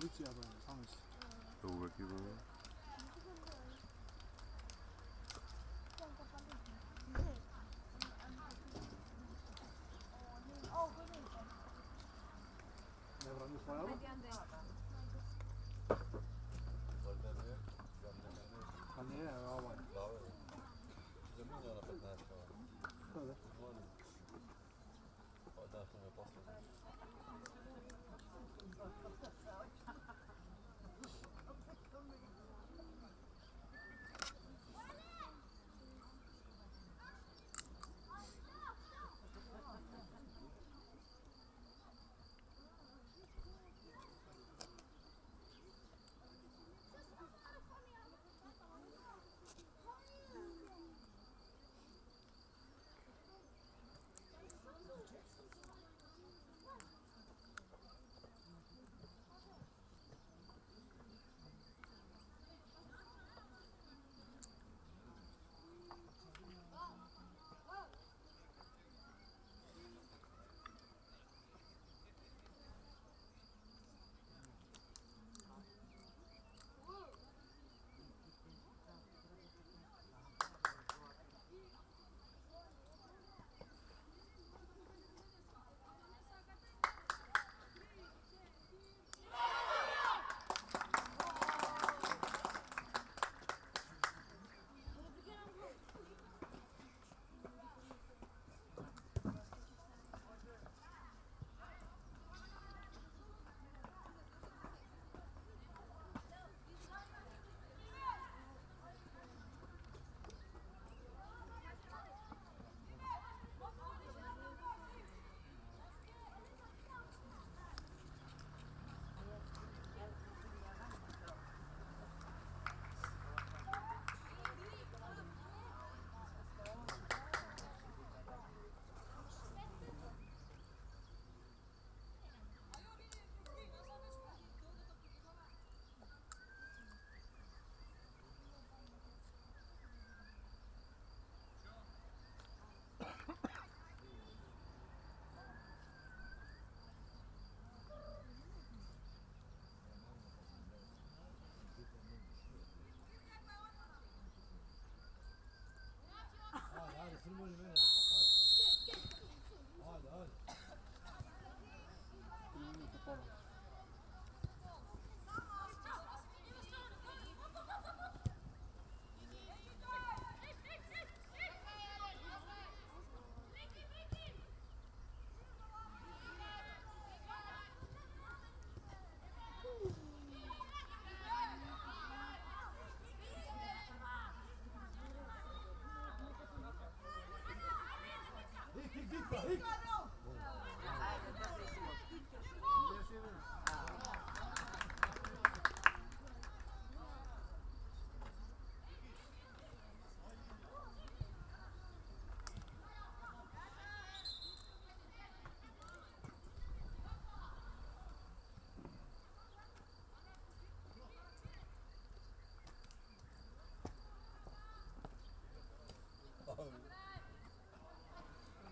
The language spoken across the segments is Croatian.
policija da je, sami si. To uvek ima. Ne brani svoja? Pa nije, ovaj. Zamijenio na 15. Da, da. Da, što me poslao.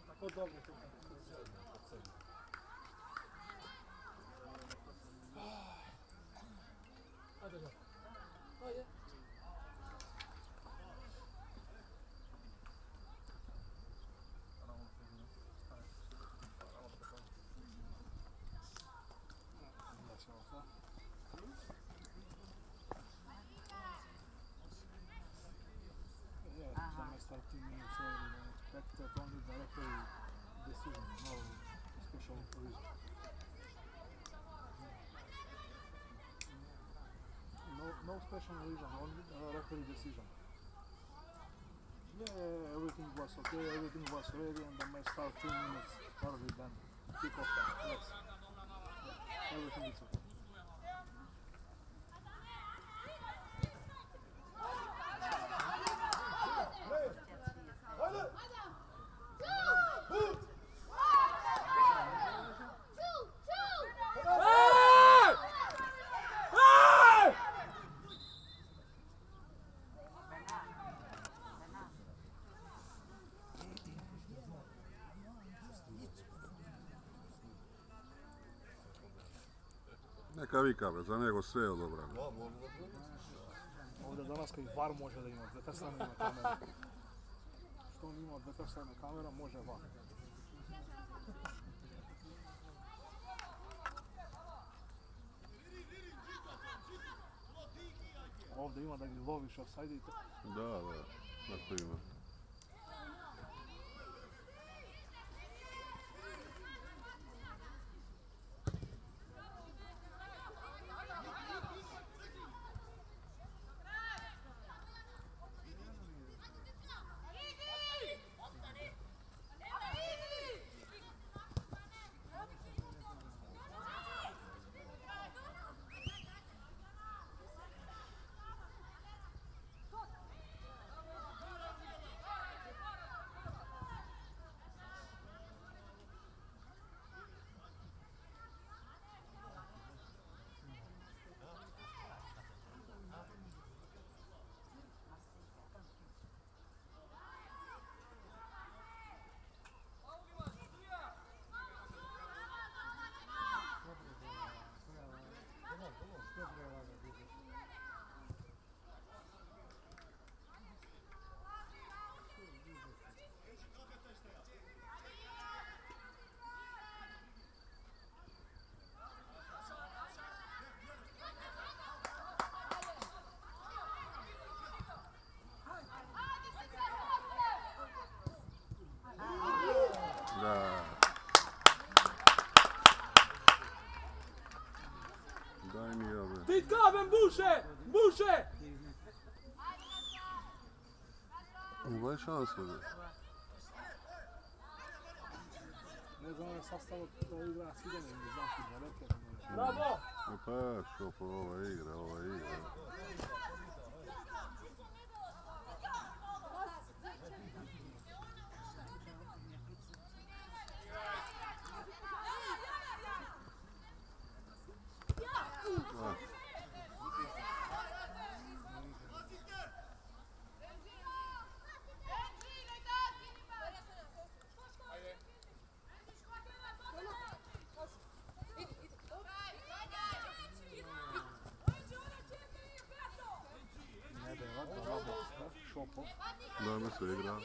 Tako dobro. Ajde ga. Ajde. Starting minutes early and expected only the referee decision, no special reason. No special reason, only referee decision. Yeah, everything was okay, everything was ready, and the match started 2 minutes early than kick off time. Yes, yeah, everything is okay. Neka vika, bre, za njegov sve je odobrano. Da, mogu da bude. Ovdje danas koji VAR može da ima, dveta strane ima kamera. Što on ima dveta strane kamera, može VAR. Ovdje ima da ga loviš offside i Da, tako ima. Daj mi ja, bre. Dit gaven, Buše! Buše! Ovaj šansu, bre. Ne znam je sastavak da igra sidanje, ne znam ti daleke. Bravo! E pa, što po ova igra. Šopo. Da me se igra.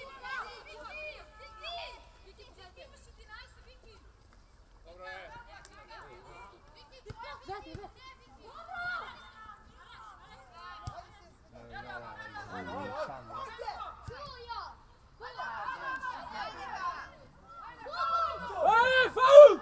Ej, faul!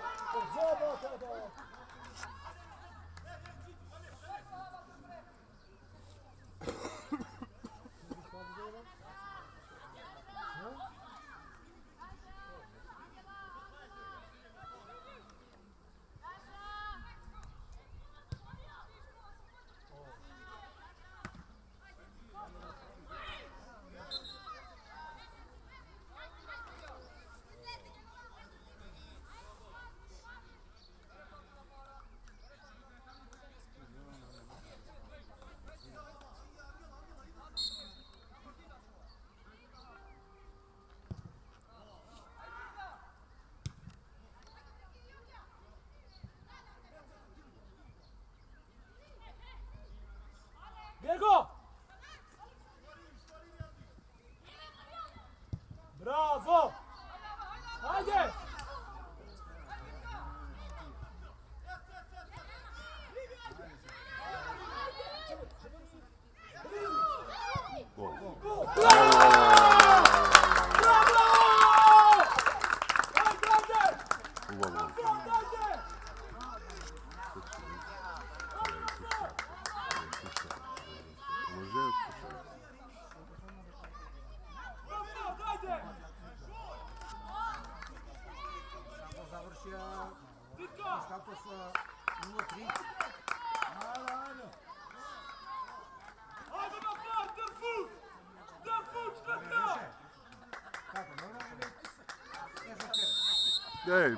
Gergo! Bravo! Hajde! Ej,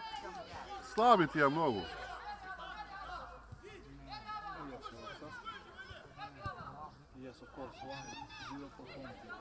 slabi ti ja mnogo. Yes, of course, 1-0 for home team.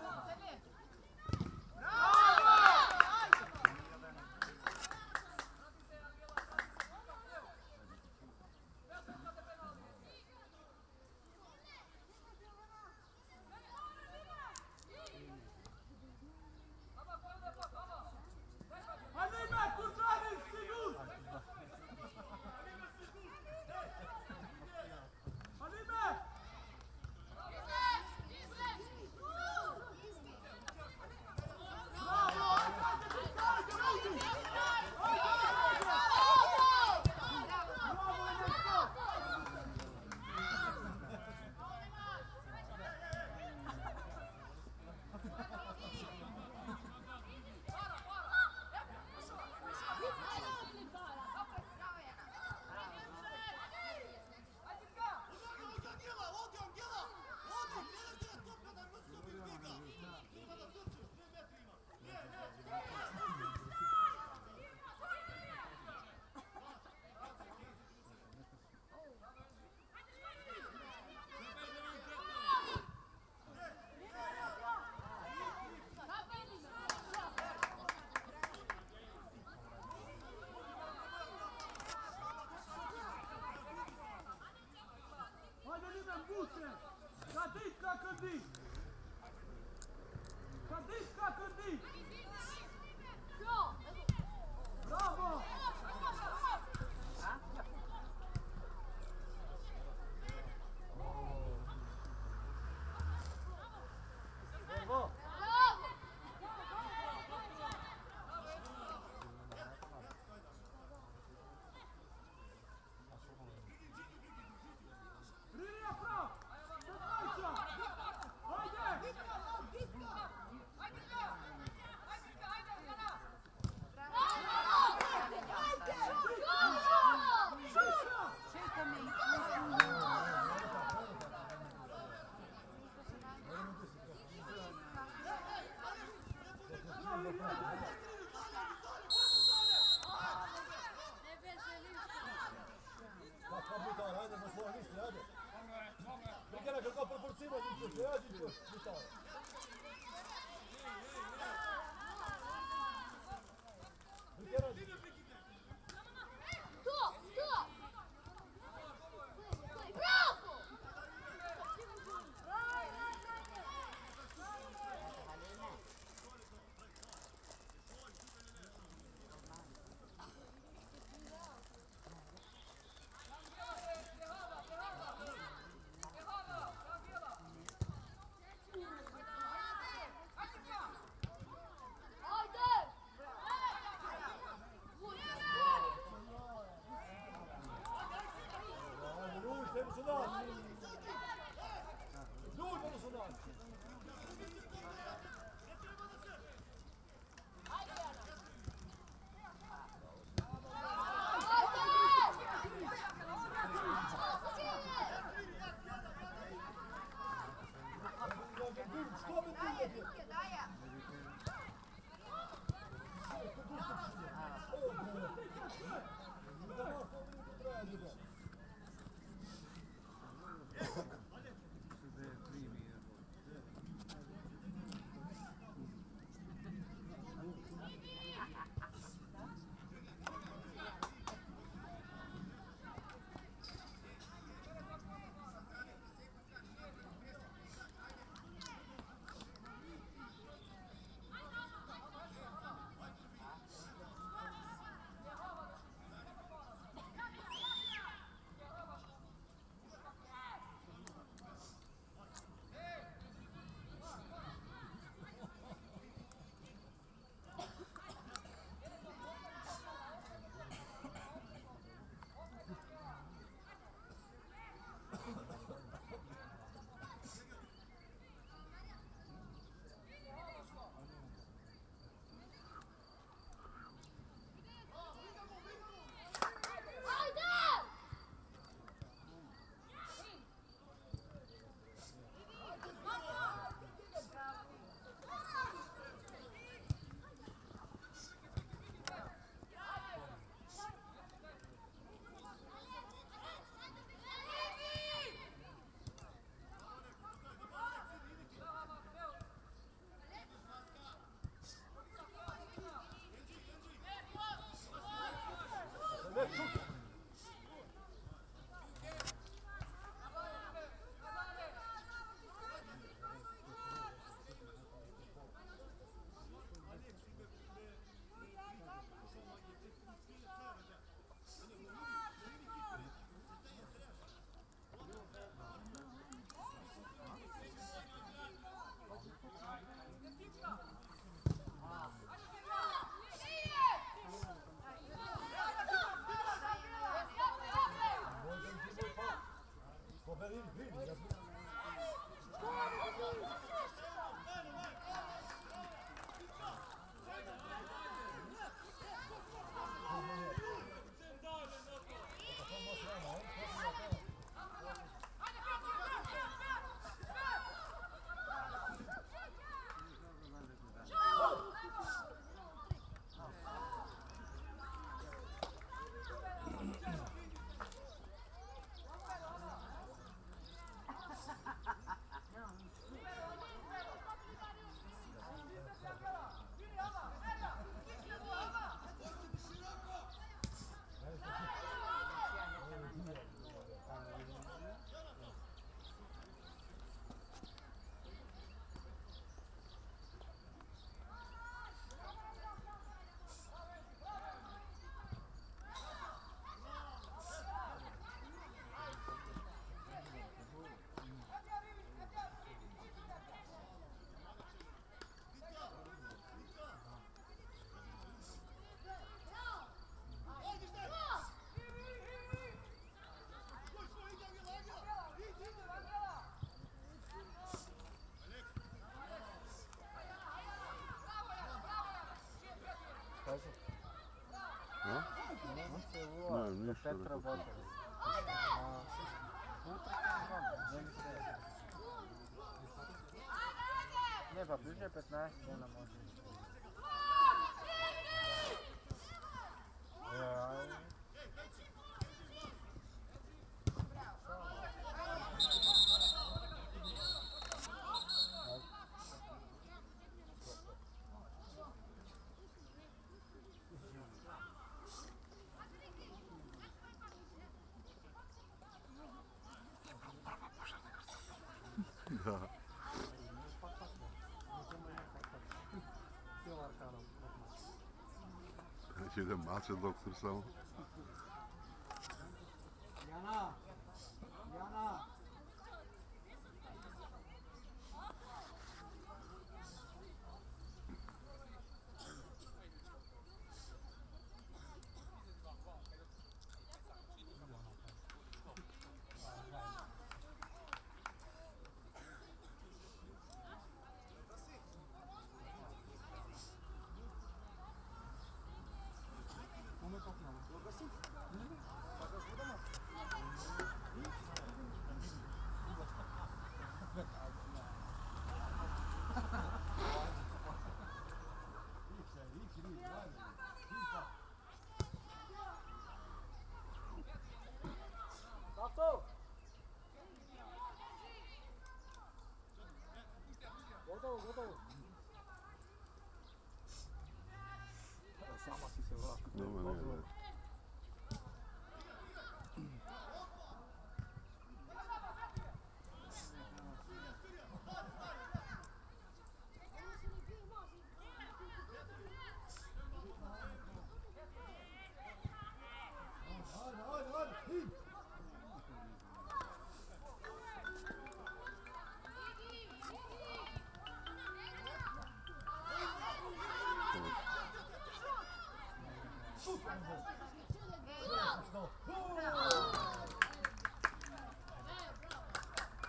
Suse! Kadit kako di! Kadit kako di! Bravo! Bravo! Linija prav! Trčajca! Hajde! Hajde, na svoj misli, hajde. Nikada kako proporcijno ničeš, ja ničeš, ništa. 4 rekao. bote. Sutra ne mi se. Ne, pa bliže 15 dana može. Da. Znači ide mače doktor samo. Jana! Jana! Tato! Gotovo. Sama si se vratila. Nema, ne.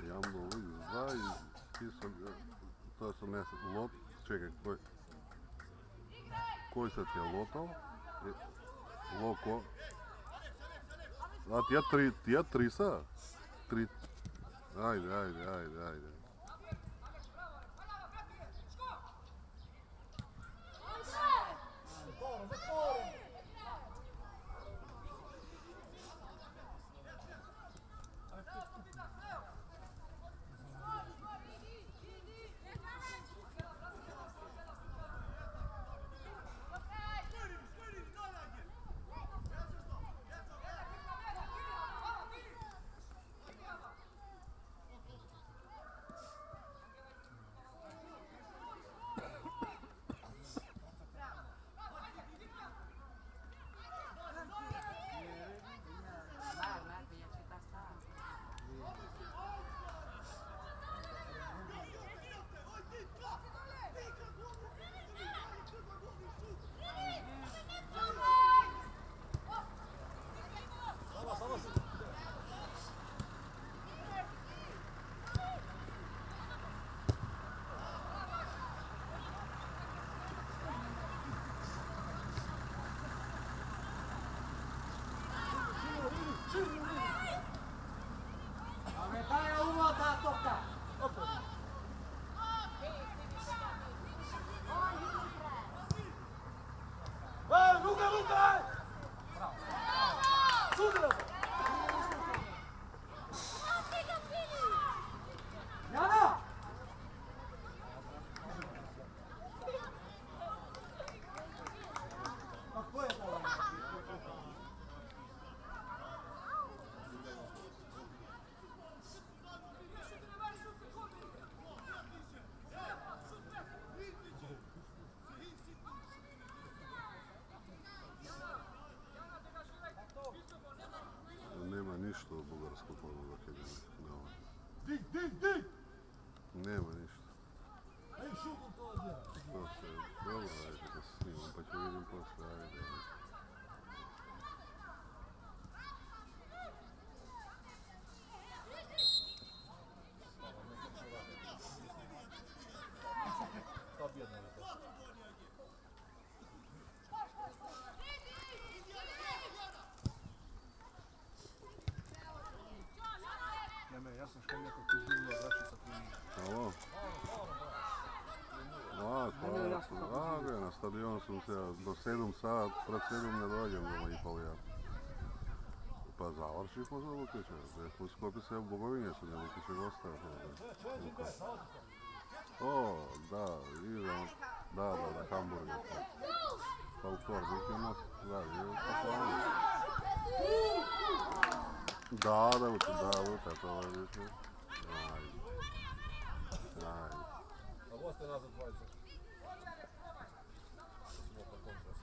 Jambo zna i to sam ne lot, čekaj, koji sad je lotao? Loko. A ti ja trisa? Ajde. Metà uno da toccare. Luca! Subito! Jana! Ma poi è Nema ništa u Bugarskoj polu akademiji. Dig! Nema ništa. Aj šutom to odjela. To se, dobro, ajde da snimam pa ću vidim posle, ajde. To biedne to. Ja sam škemljaka koji izgubila braćica primila. Ovo? Na stadion sam se do 7 sat, pred 7 ne dođem doma i pol ja. Pa završimo za Lukića, u Skopje se u Bogovinje su ne Lukića gosta. O, da, idemo, da, hamburger. Pa u Korbiku ima, da, je u Kaplanu. Da, to je više. Ajde. A ovo ste nazad dvojice. Smo po kontrast.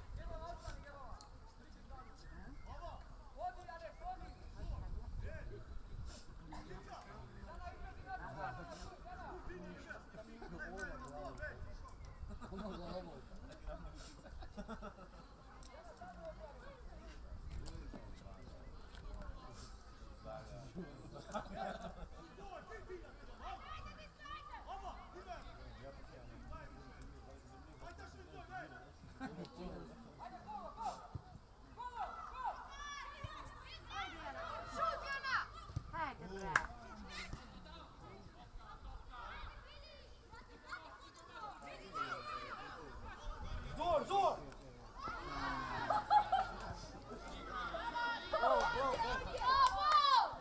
Zor!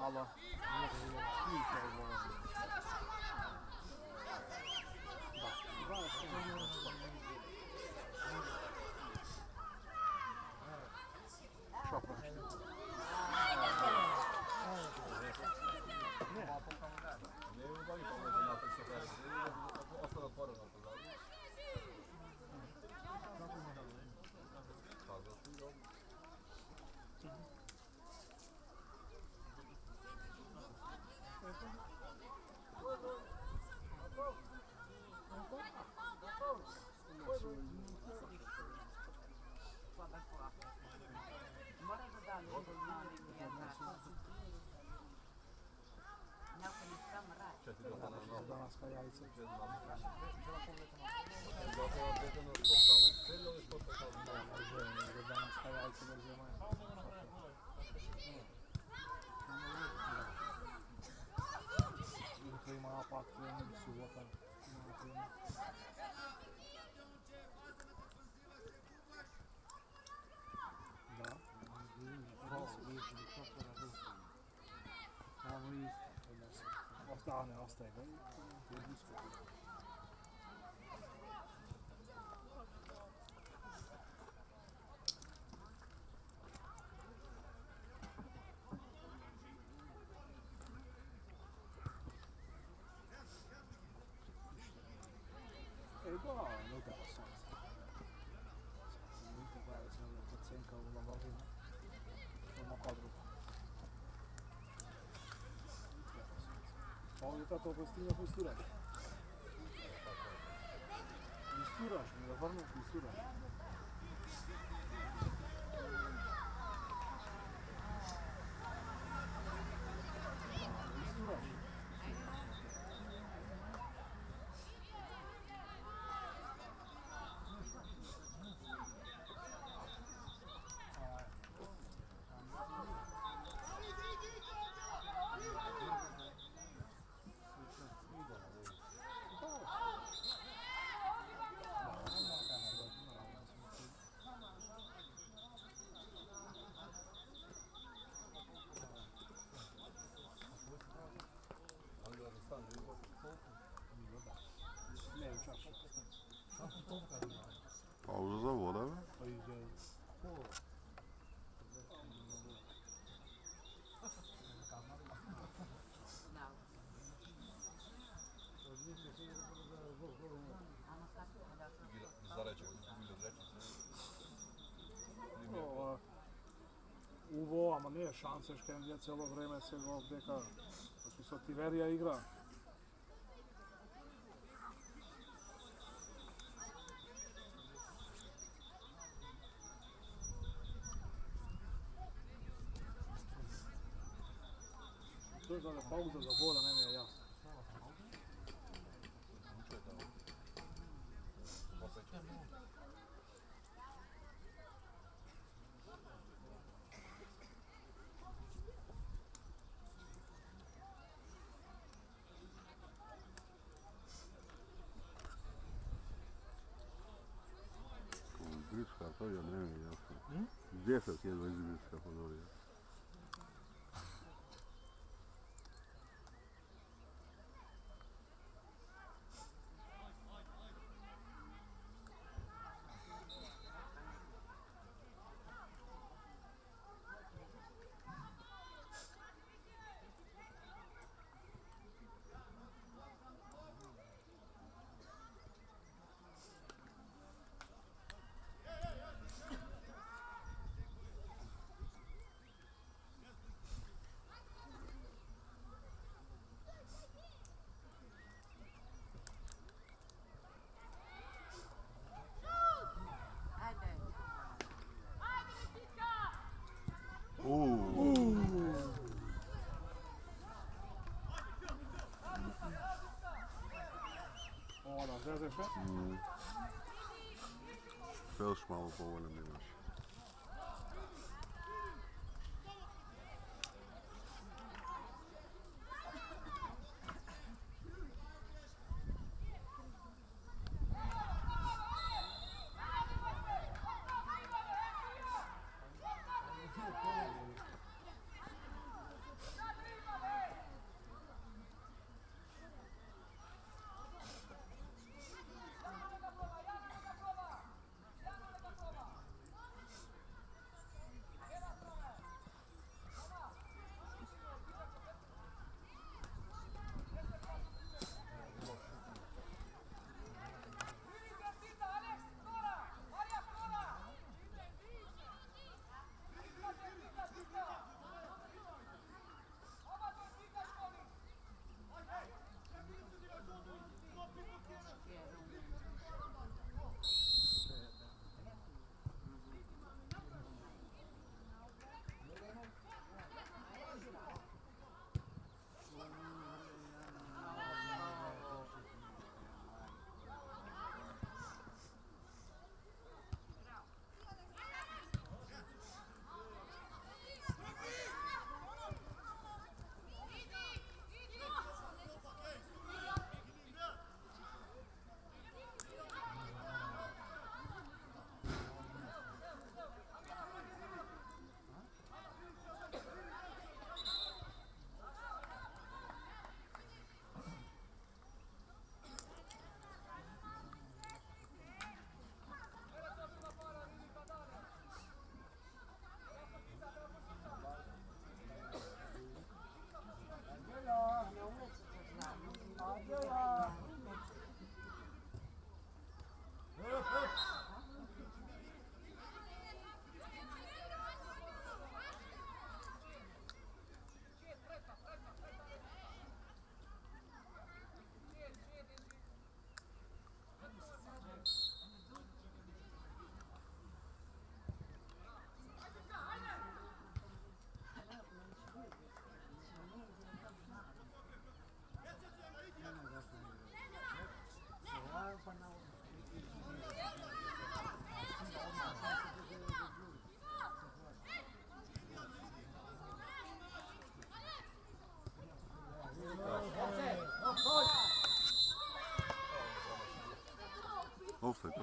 Alo. Danska jajce. Danska jajce bez zemaja. Jutro ima apak trening, subota. Da. Ostaje ga. E qua non te la senza. Non te pare se non ti senka u lavazinu. Ono quadru. Ovdje tato postinja postiraš. Isturaš, mi da vrnu isturaš. Isturaš. Pauza za voda, be? Uvo, ама не е шансе, Шкемлија цело време се во дека со Тиверија игра. Тој даде пауза за вода, не ми е јасно. 10 jedva izgubiš kategorija. Ona zezeše. Sve još malo povoljno imaš. Offside.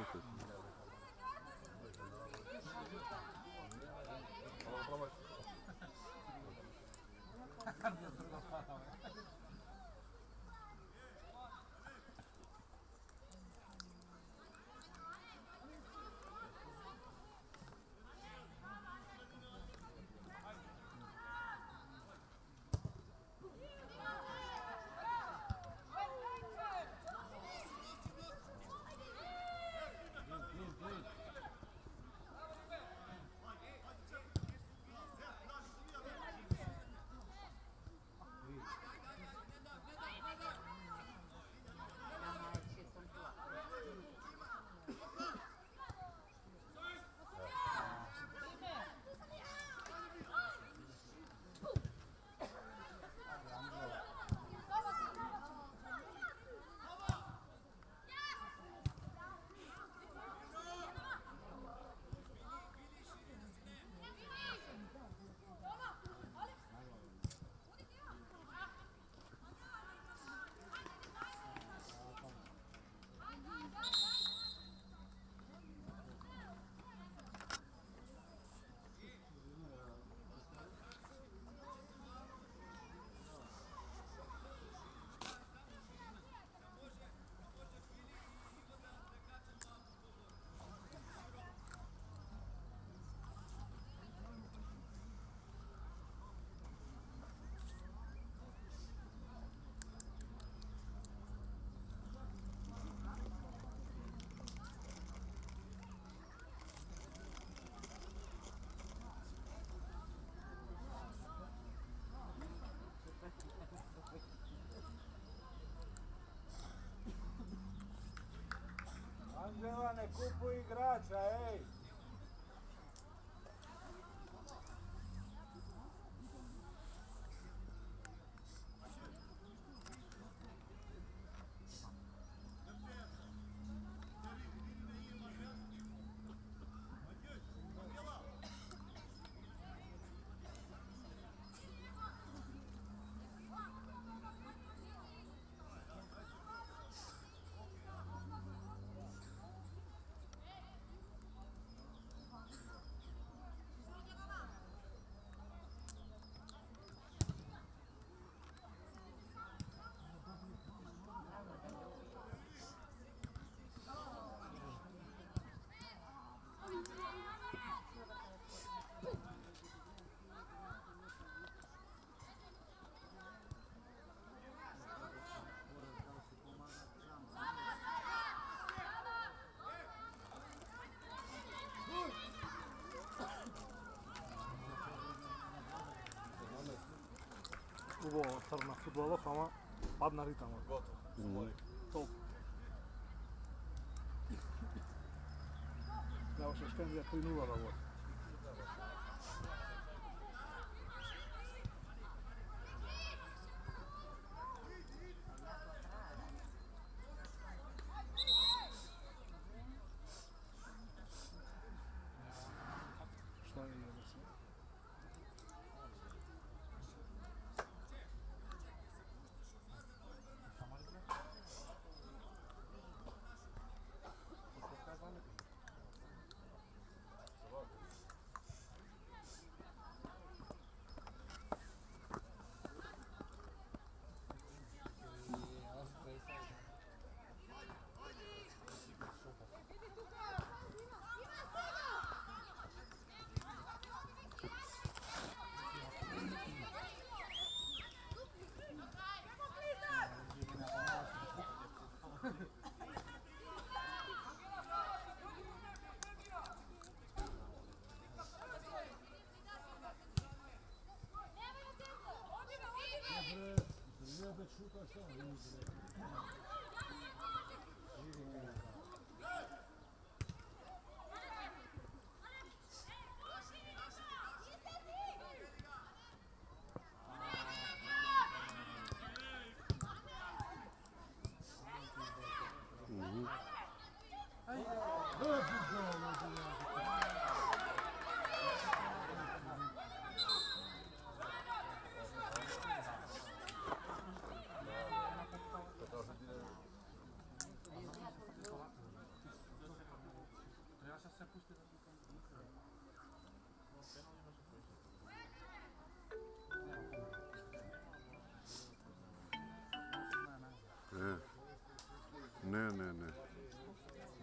Убаво тргна фудбалот, ама падна ритамот. Готово. Толку. Трябваше Штенлија 3-0 да води. Šta je jebe se?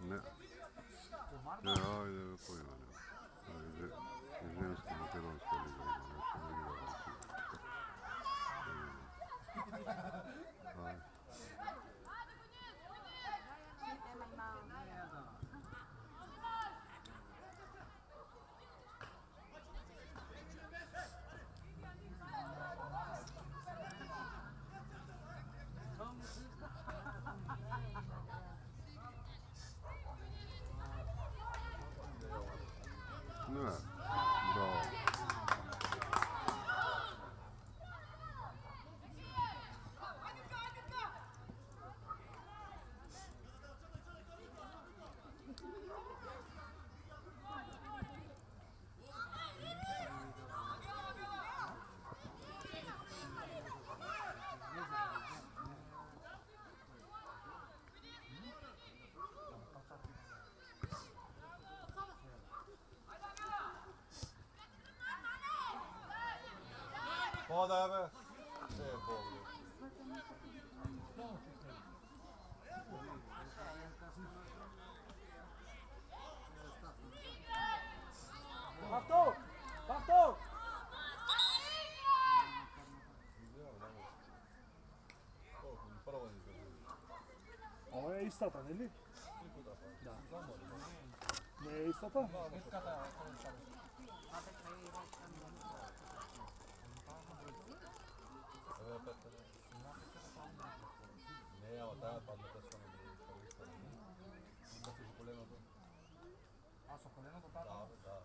Ne. Ne, ajde, pojma ne. Ženska makedonska liga ima, nećemo igrati. Ajde. Ne, bravo. Podaj be. Bog. Parto! Parto! Prvo ni izgledali. Ова е истата, нели? Да. Не е истата? Evo je Petar. Ne, ама тая падна тежко на листа. Да си по коленото. А со коленото така? Да, да.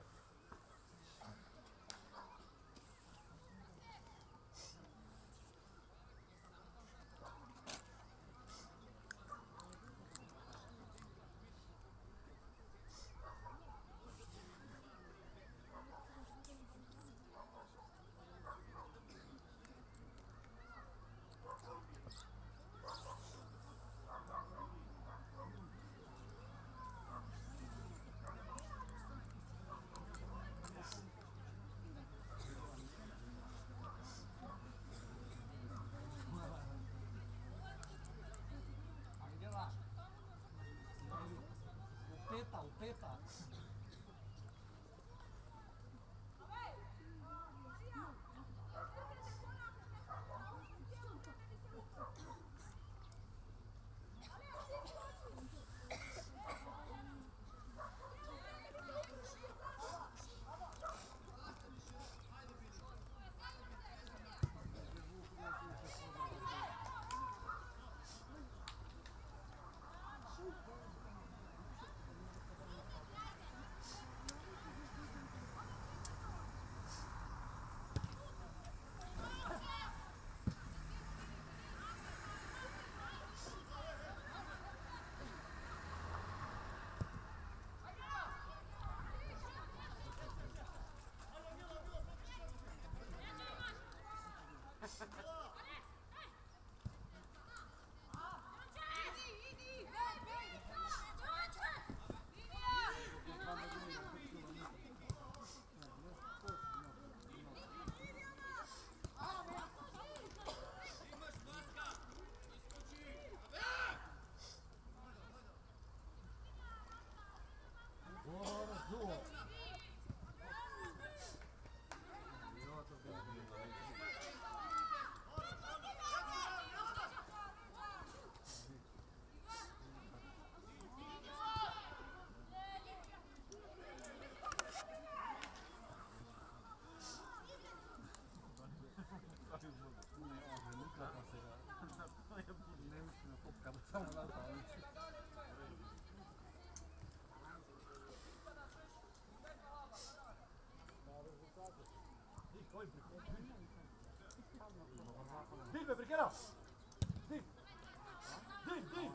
Get up! Deep! Deep, deep!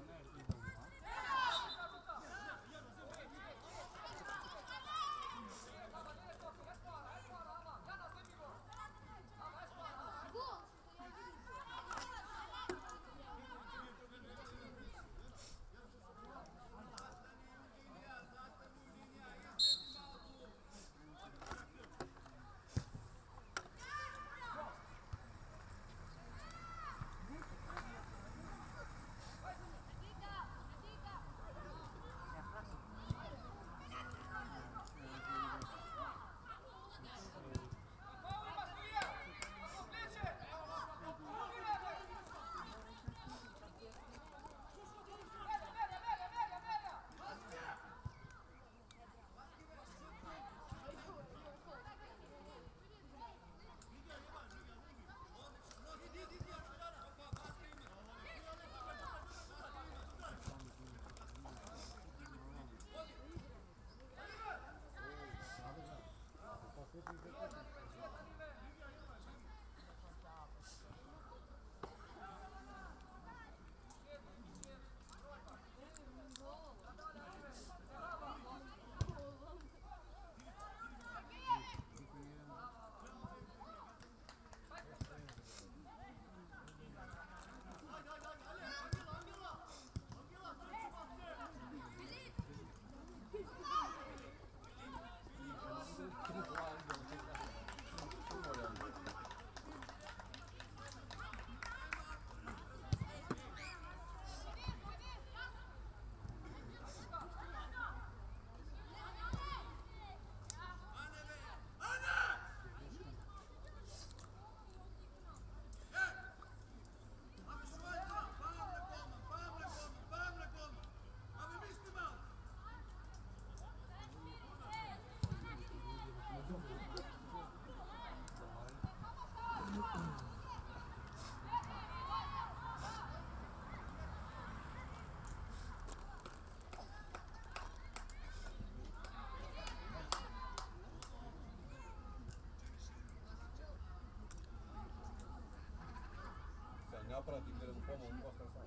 Neapărat din care după omul ăsta sau.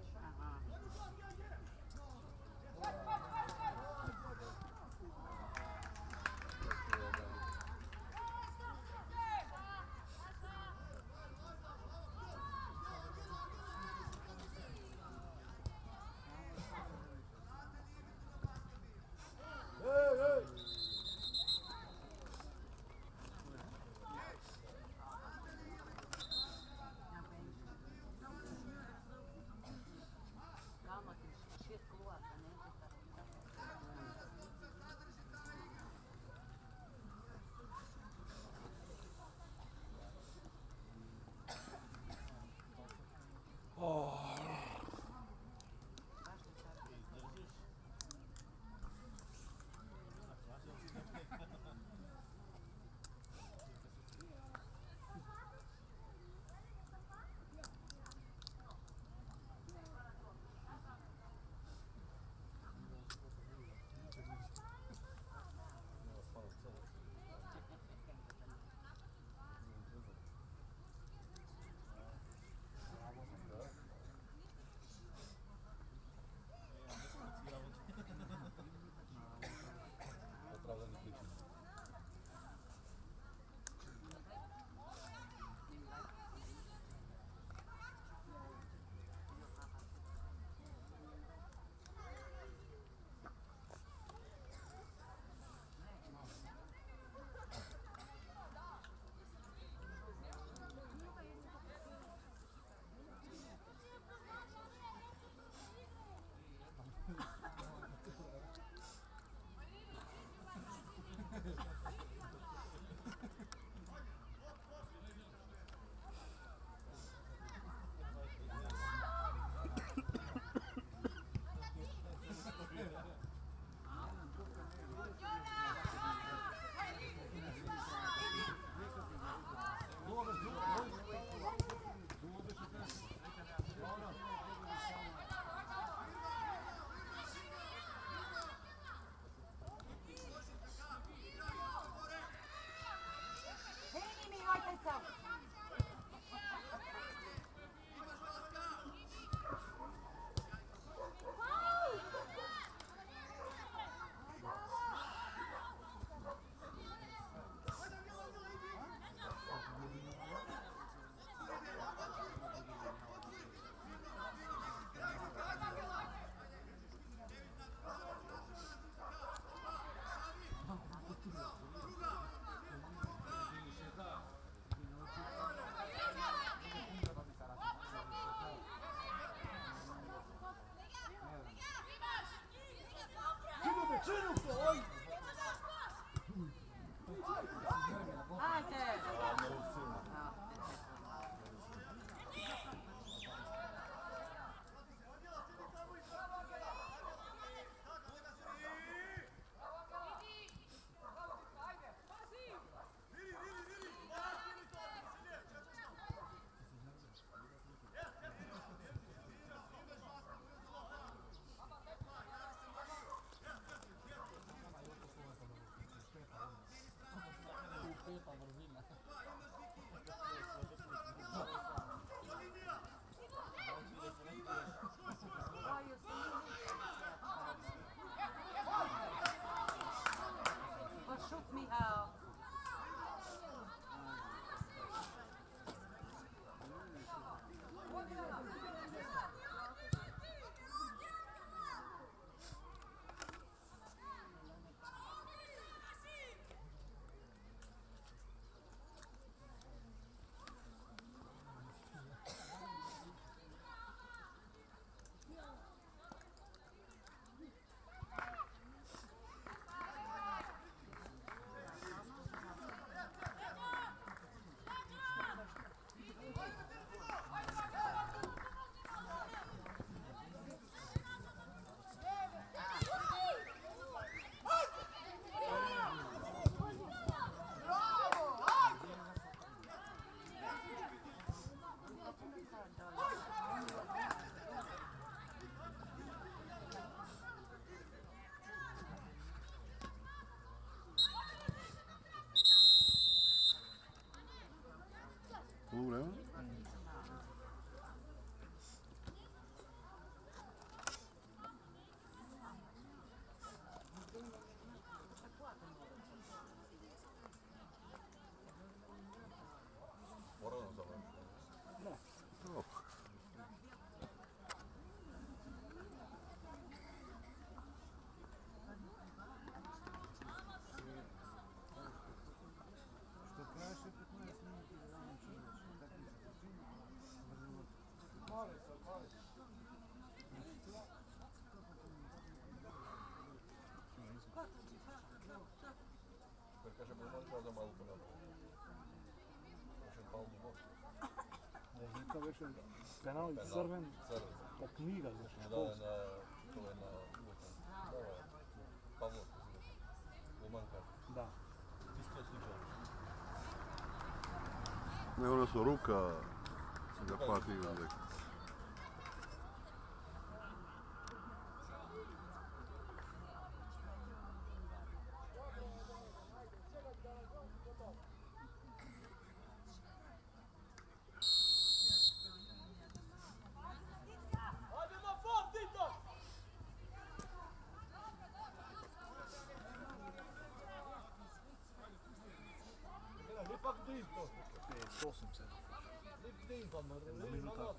Hey, hey! Calma, que o cheiro coloca, né? Jer kaže Bulmanka da malo ponavlja. Još je palo u bok. Neka više penal i crven po knjiga, znači Da, školska. to je na uvetan. Da, Pavlo, Bulmanka. Da. Isto slično. Ne, ona su ruka ga pati uvijek. Hajdemo fort, Dito! Ipak Dito. 5-8 se. Dito, ma Jedna minuta.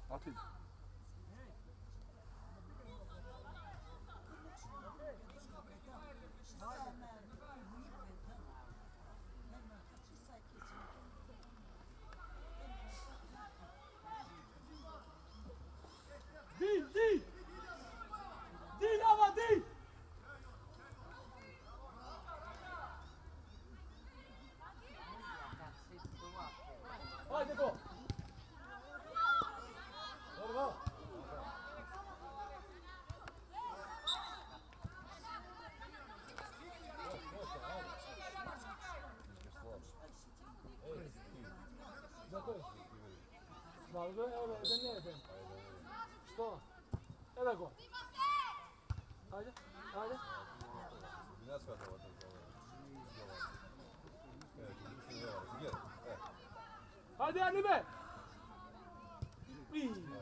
Atid. Di! Di, Nova, di! Hajde go! Dobro! Slavgo, evo, da nije jedan. Što? Evo go. Hajde, hajde. Ne shvata ovo to zove. Hajde, Anime!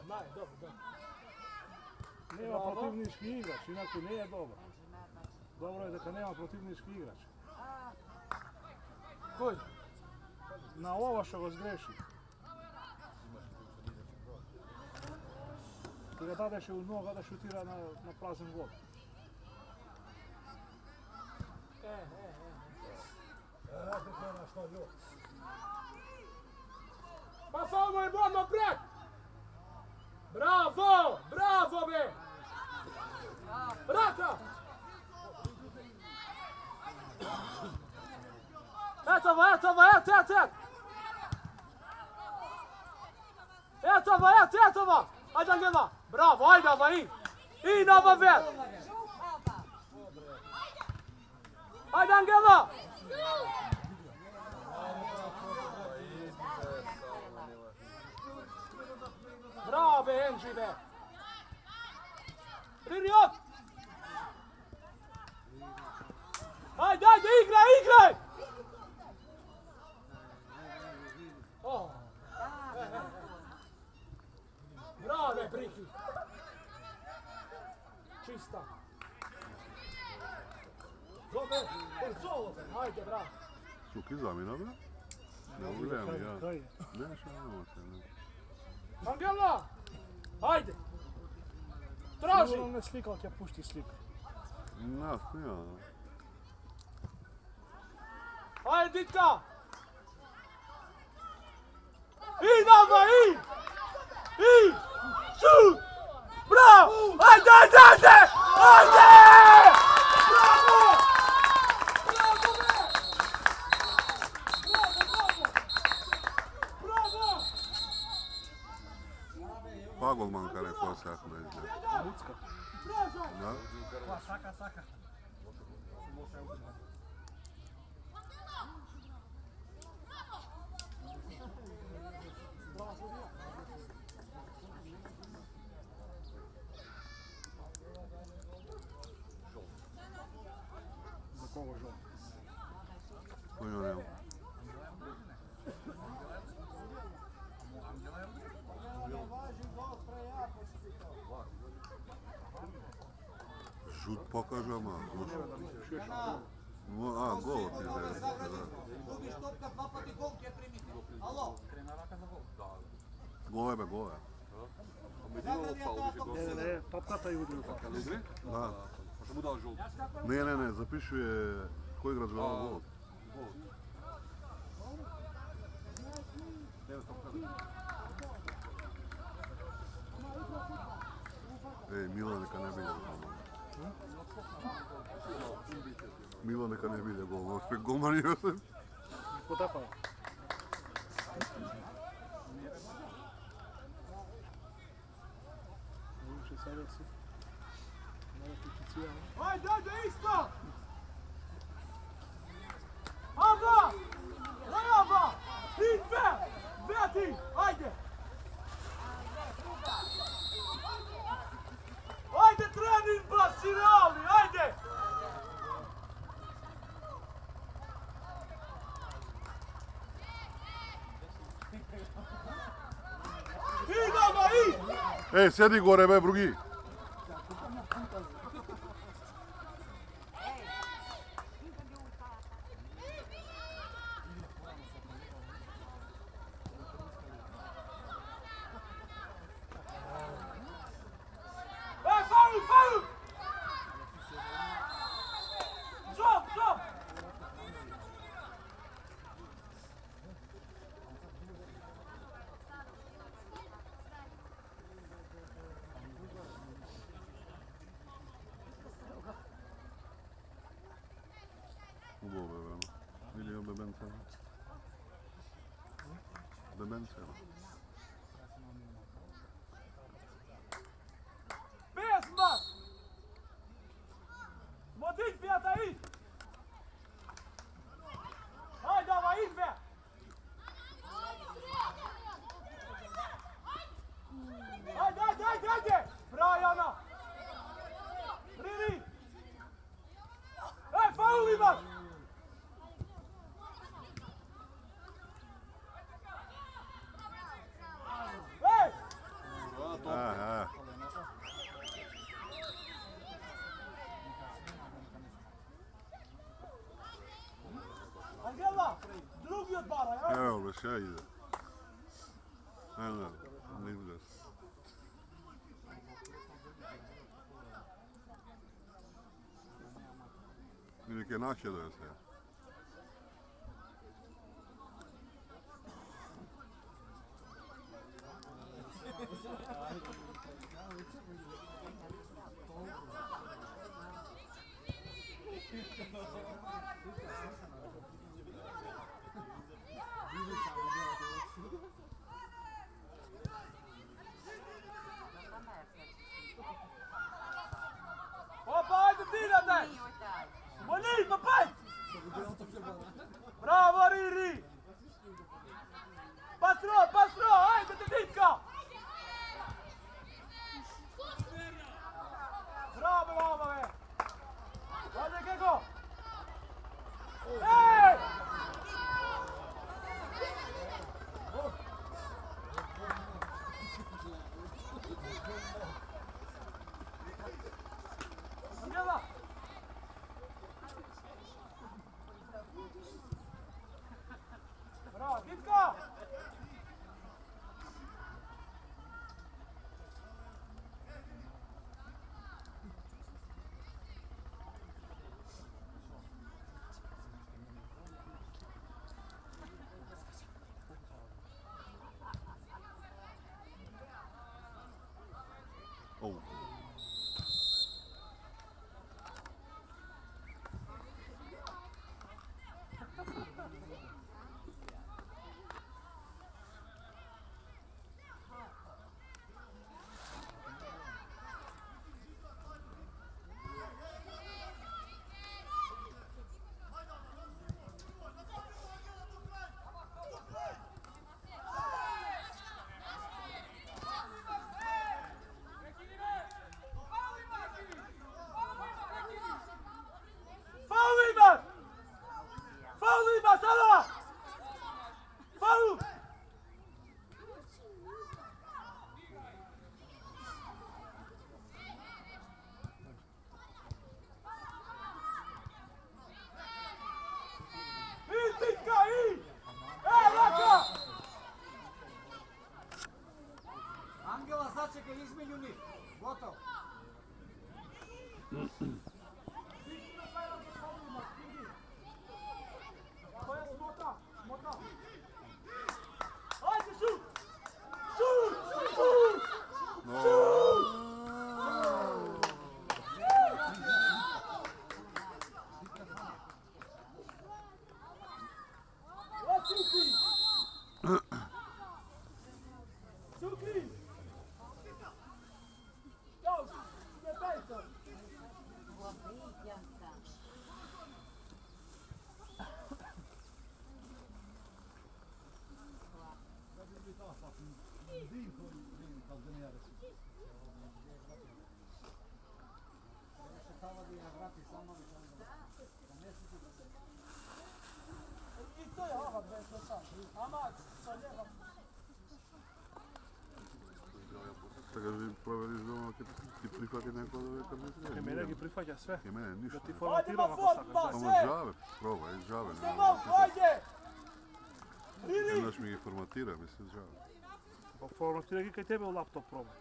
Maj, dobro, dobro. Nema protivnički igrač, inače nije dobro. Dobro je da kad nema protivnički igrač. Koji? Na ova što ga zgreši. Ti ga dadeš u noga da šutira na prazan gol. Pa samo je odmah prek! Bravo! Bravo be! Rata! Eto va! Hajde Angela! Bravo, hajde ova i! I nova vet! Hajde Angela! Bravo be, Enži be! Riri op! Hajde, igraj! Oh. Bravo, Priki! Čista! Dobre, solo! Hajde, bravo! Suki zamjena, bre? Ne mogu gledam ja. Kaj je? Ne, što nemamo se, ne. Angela! Hajde! Traži! Sigurno ne slika, ali ja pušti slika. Nas, ja. Hajde, Ditka! I nova, i! Šut! Bravo! Ajde! Bravo! Bravo! Pagolmanka rekao sakna izgleda. Lucka. Da? Saka. Za koga žal? Koji on je? Žut pokaže, ma. A, gol ti je. Gubiš topka, dva pati gol ti je primiti. Alo? Gole. Ne, topkata i udio tako. Da. Pa što mu dao žult? Ne, zapišuje koji igrač dao gol. Ej, Milan neka ne bilje. Milo neka ne vide gol, no spet golman Josip. Potapao. Više sada si. Mora pičicijama. Ajde, ajde, isto! Ava! Ava! Ti dve! Dve ti! Ajde! Ajde, trening baš, reali, ajde! I nama, i! Sjedi gore, be, drugi. Faul, faul! Drop, drop! Ubo, be, vrano. Vidio Bebenceva. Bebenceva. Pesma! Modić, pijata, i! Ajde, ova, i dve! Ajde, ajde, ajde, ajde! Brajana! Riri! Faul imaš! Aha. Angela, drugi odbara, ja? Evo, baš ja ide. Ne ide. Neke naše da se. Opa, ajde ti da daj! Monić, pa paj! Bravo, Riri! Pastro, pastro, ajde te ditka! Bravo, mama, be! Ajde, Keko! Ej! Angela! Bravo, ditka! Oh. Angela, sačekaj, izmenju njih. Gotovo. To je smota, smota. Ajde, šut! Šut! Šut! Šut! I to je ova bez sad. Ama sa ljeva. Сега ви провериш дoma ќе ти прифати некој да века не треба. Mene gi prihvaća sve. Ке мене Da ништо. ti Ajde, formatiramo ako Mafon, sakaš. Mas! Ама джаве, пробај, джаве. Se mal, ajde! Idi! Еднаш ми ги форматира, ми се джаве. Pa formatiraj gi kaj tebe u laptop probaj.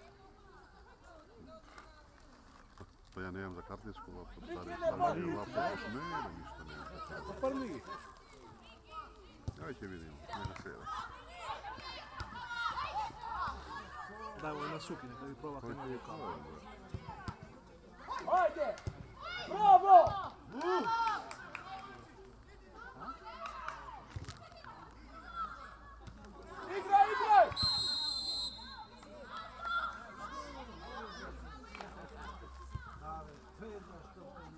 Па ја немам за картичко лаптоп, стари не стари бади. лаптоп. Не, ништо не. Pa prvi gi. Ај ќе видиме, нека сега. Daj ovo na suki, neka vi probate novu kameru. Ajde! Bravo! Igraj, igraj!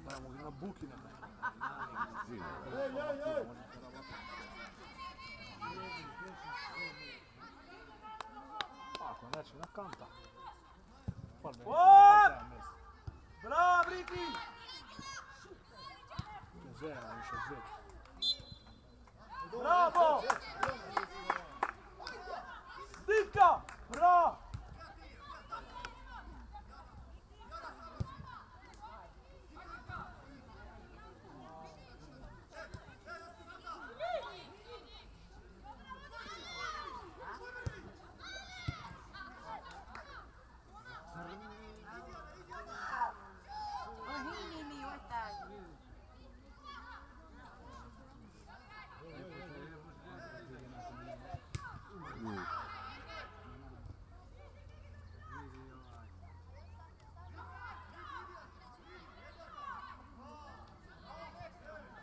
Dajmo gi na buki neka. Ej, ej, ej! Ako neće na kanta. Farme, Op! Bravo, Riki! Zera više od zvijek. Bravo! Stika! Bravo!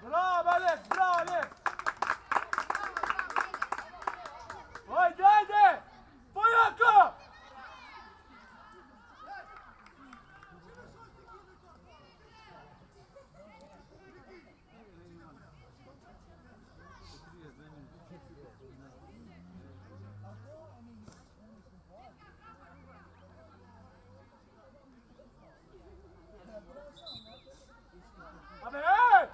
Bravo, Alex! Bravo, Alex! Ajde, ajde! Pojako! Abe, ej!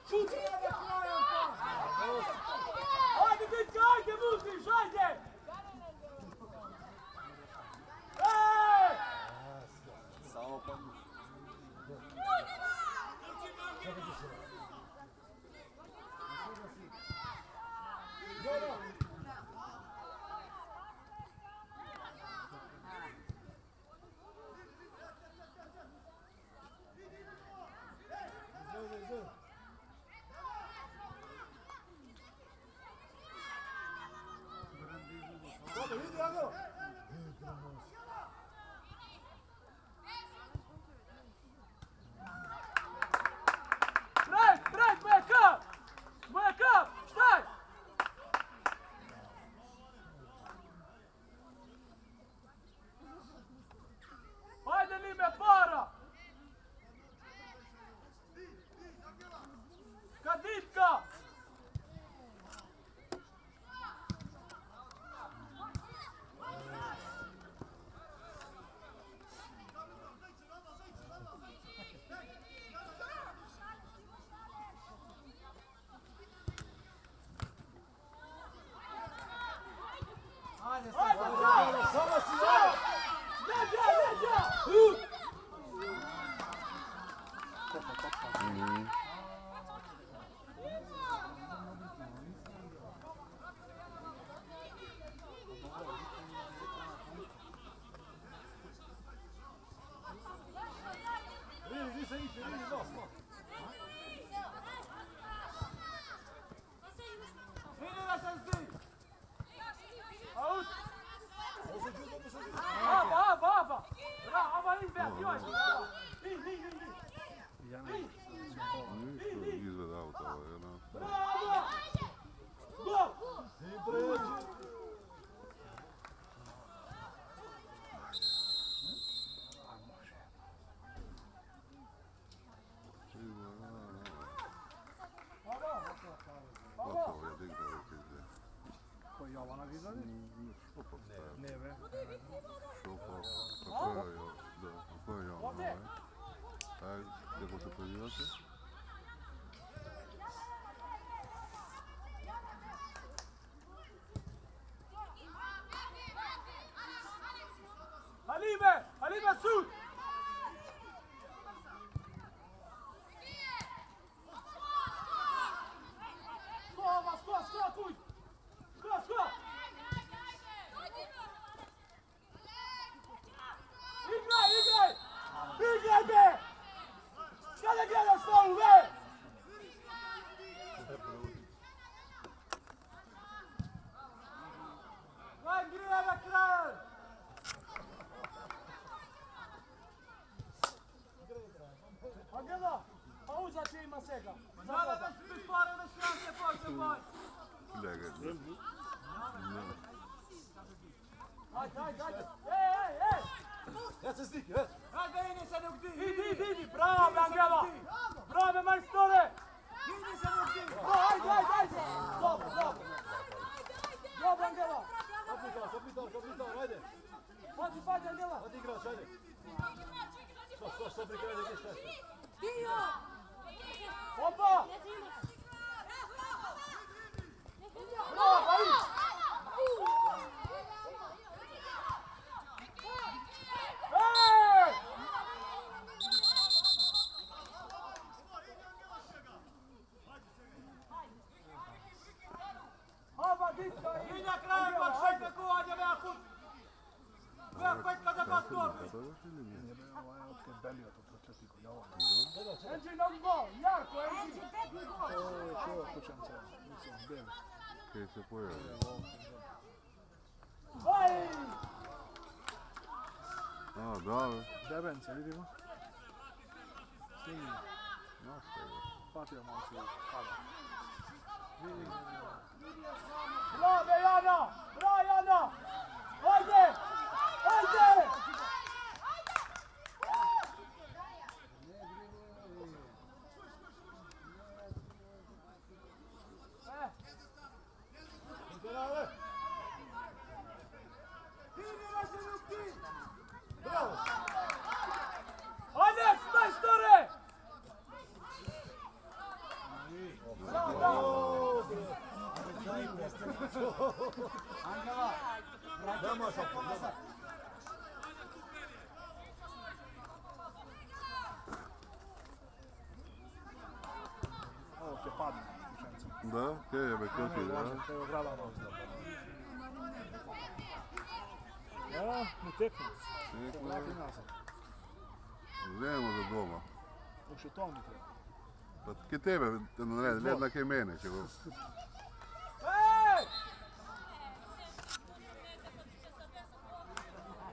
Šuti, ajde, ajde, dečka, ajde, Vukiš, ajde! Ej! Samo pa... Dobro, idi, Ado! Break, break, back up! Back up! Staj! Ajde, Lime, para! Kaditka! Ajde, Samo si ja! Leđa, leđa! Vidi, di se iće, vidi, dos, dos. Vidi da sam zdi! Out! Ava! Bravo, Ava, izbjak, joj! Ja ne. Ништо извед аута, една. Bravo! Gol! I pređi. kako se pozivate? Halime, sud! Skor, kuj! Skor! Igraj, be! Kada gledaš slovu, be! Daj, grija na kraj! Angela, pauza će ima sega. Zada da si biti pare da šranke počne boj. Ljega. Ajde. Ej! Ja se stiki, već. Ajde, idi se nek di. Idi. Bravo, Angela. Bravo, majstore. Idi se nek di. Ajde. Dobro. Dobro, Angela. Kapitan, ajde. Pazi, Angela. Ajde igrač, ajde. Što prikrene, gdje šta? Opa. Bravo, ajde. I na kraju kod šepe kuvađe me akut. Petka da ga torbi. Ovaj je otkaj belio to pročetiko, jao. Enđi nogo, Jarko, Enđi. Ko je kućanca, mislim, beli. Kaj se pojavio? Aj! A, da, ve. Debence, vidimo. Snimi, Nastaje. patio malo se pada. Vidi. Bravo, Jana! Ajde! Bravo! Ajde, majstore! Dajmo sad. Ovo te padne, kućanca. Da, tebe, ko ti, da? Evo grada novca. Evo, mi teknu. Vrati nazad. Vzemimo za doma. Još je to mi treba. Pa kaj tebe, ne, jedna kaj mene, če bo. Ej!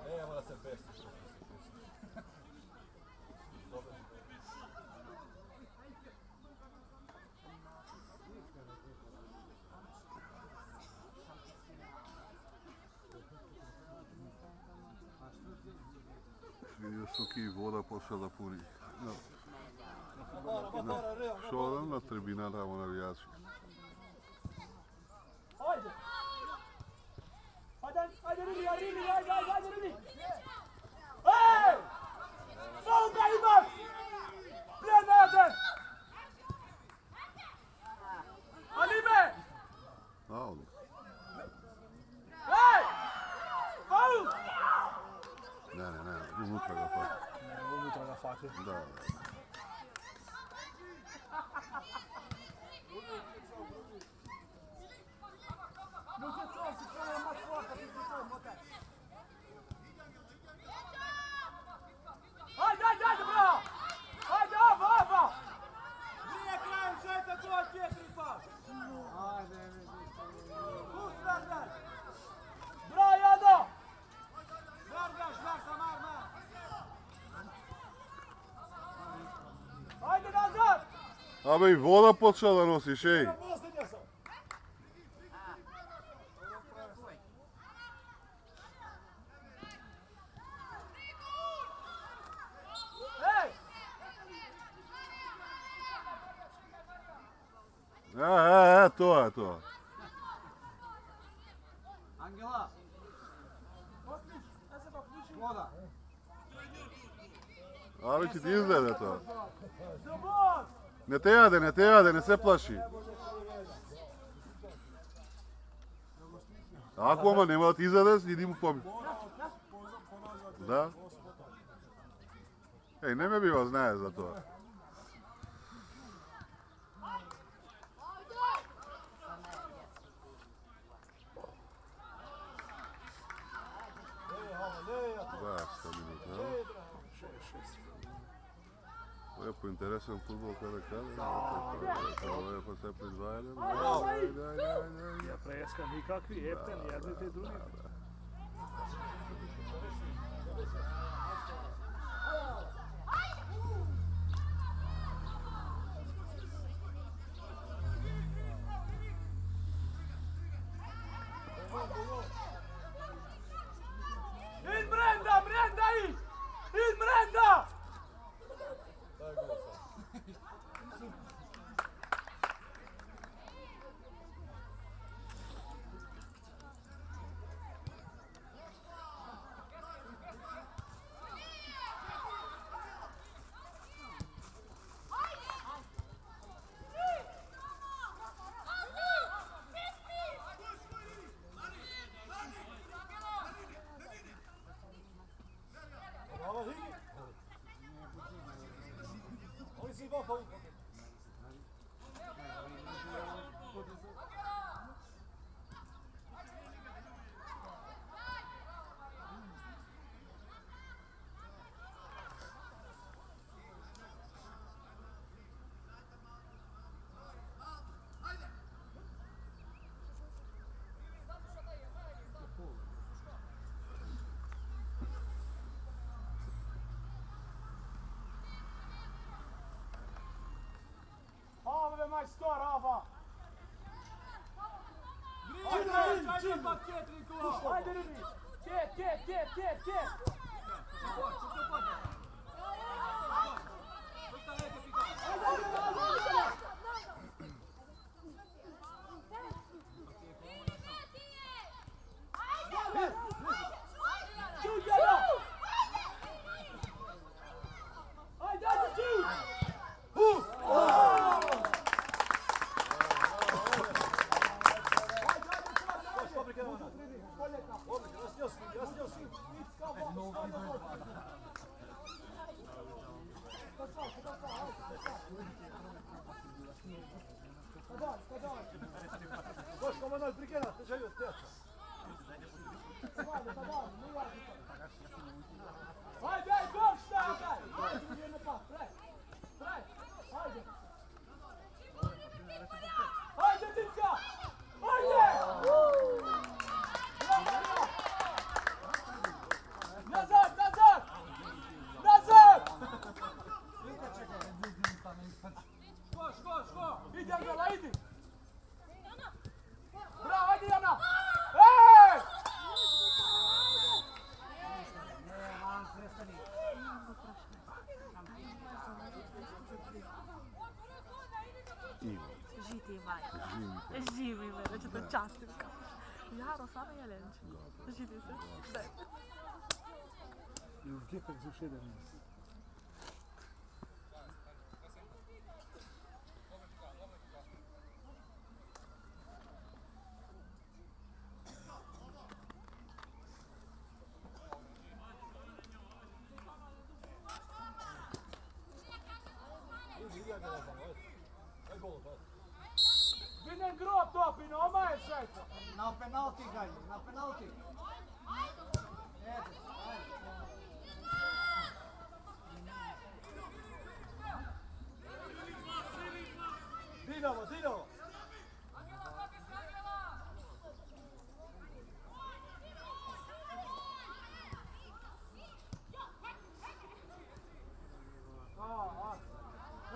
Nemo da se pestiš. Vidio so ki voda počela puni. Matara, Real. Šoram na tribina tamo navijači. Ajde, Rili! Ej! Samo ga imaš! Prijedno jedan! Halime! A, ono. Ej! Faul! Ne, unutra ga pa. Unutra ga fati. Da. Ajde, bravo! Ajde, ovo! Nije krajem šefe, to je 4 pas! Usradar! Bravo, Jado! Žvar, mar! Ajde, nazad! Abe i voda počela da nosiš, ej. Posljednja sam. Ej! To je to. Angela, Otliš, ja se dok niši. voda. Ali će ti izgleda to. Zubor! Ne te jade, ne se plaši. Ako ma nema da ti izvedeš, idi mu pobi. Da? Ej, ne me bi vas znaje za to. Da, 100 minuta. Lepo, interesan futbol kada. Ovo je pa se prizvajali. Ja preska nikakvi, jeften, jedni te drugi. In Brenda, Brenda in! In Brenda! Bravo, Higi! Oni si va pa... Ave mai stor, Ava! Ajde, Rudi! Ket! Došli komandant, prikrenat, te želio teača. Ajde, gol šta, ajde! Ajde, Titka! Ajde! Nazad! Idi, Angela, idi! Bravo, ajde, Jana! Ej! Žiti Vanja. Živi me, da će te častim kao. Jaro, sada Jelenč. Žiti se. Daj. Już gipek z 7 minut. Vinen grob topi, no ma je šefa. Na penalti Galj, na penalti. Eto, Dinamo!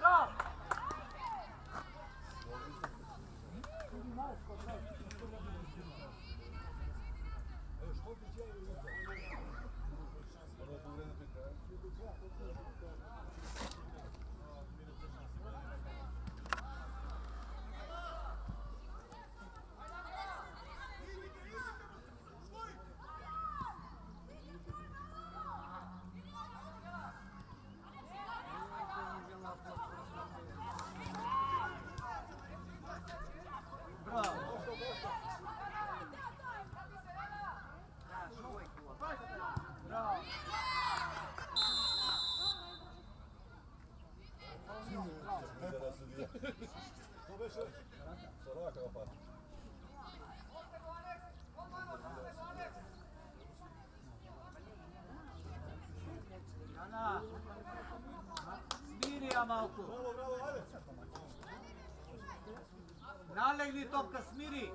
Bravo! Igra malku. Bravo, bravo, ajde. Nalegni topka, smiri.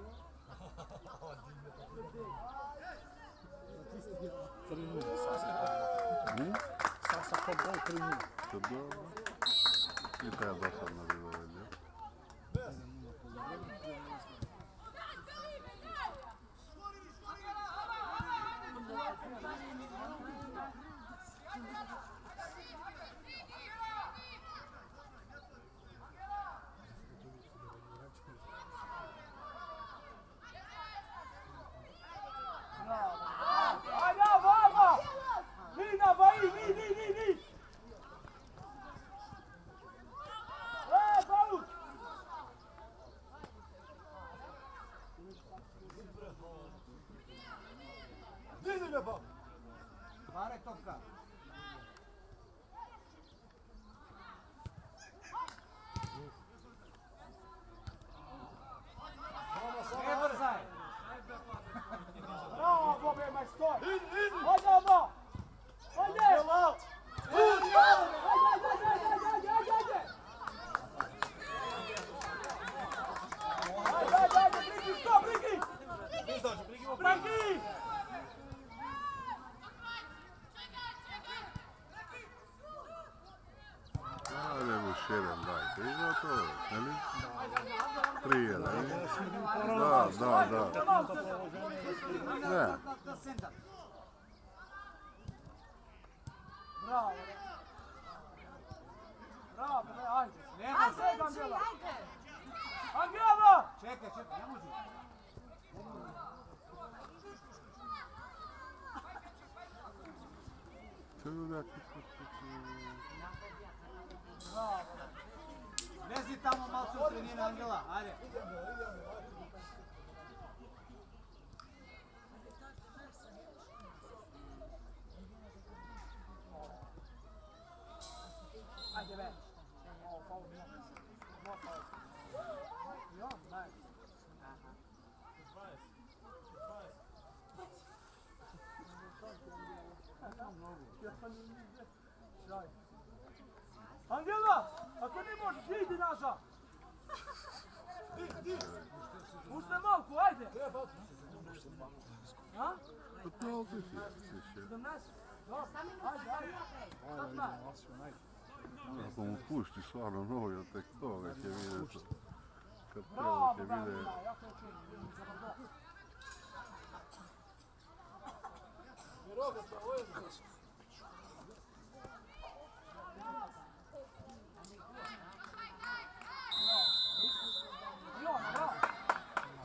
3-0, Sasa fotbal 3-0. To dobro. I ta dosadna bila velja. Ajde, vama! Nina, vai, ni! Faul! Didi me pa. Pare topka. Ne brzaj. Bravo, Bobe, majstor! Ajde, Ava! Ajde! Ajde, priki, stop, priki! Izađu, prigimo. Priki! Ajde mu širem, dajte. I gotovo, ili? 3-1, Da. Ne. Bravo! Bravo, ajde! Nema se. Ajde, Angela! Angela! Čekaj, ne može. Lezi tamo malo se trenira, Angela, ajde. Ajde, be! Ovo, faul, no faul. I on, nice. Angela, ako ne možeš, idi nazad. Pušte malku, ajde. A? Pa to opet je, više. 17? Dobro, ajde. Sad znaš. Ako mu pušti stvarno novi, od tek to već je vidjeti. Kad Bravo, treba je vide. ja to čujem.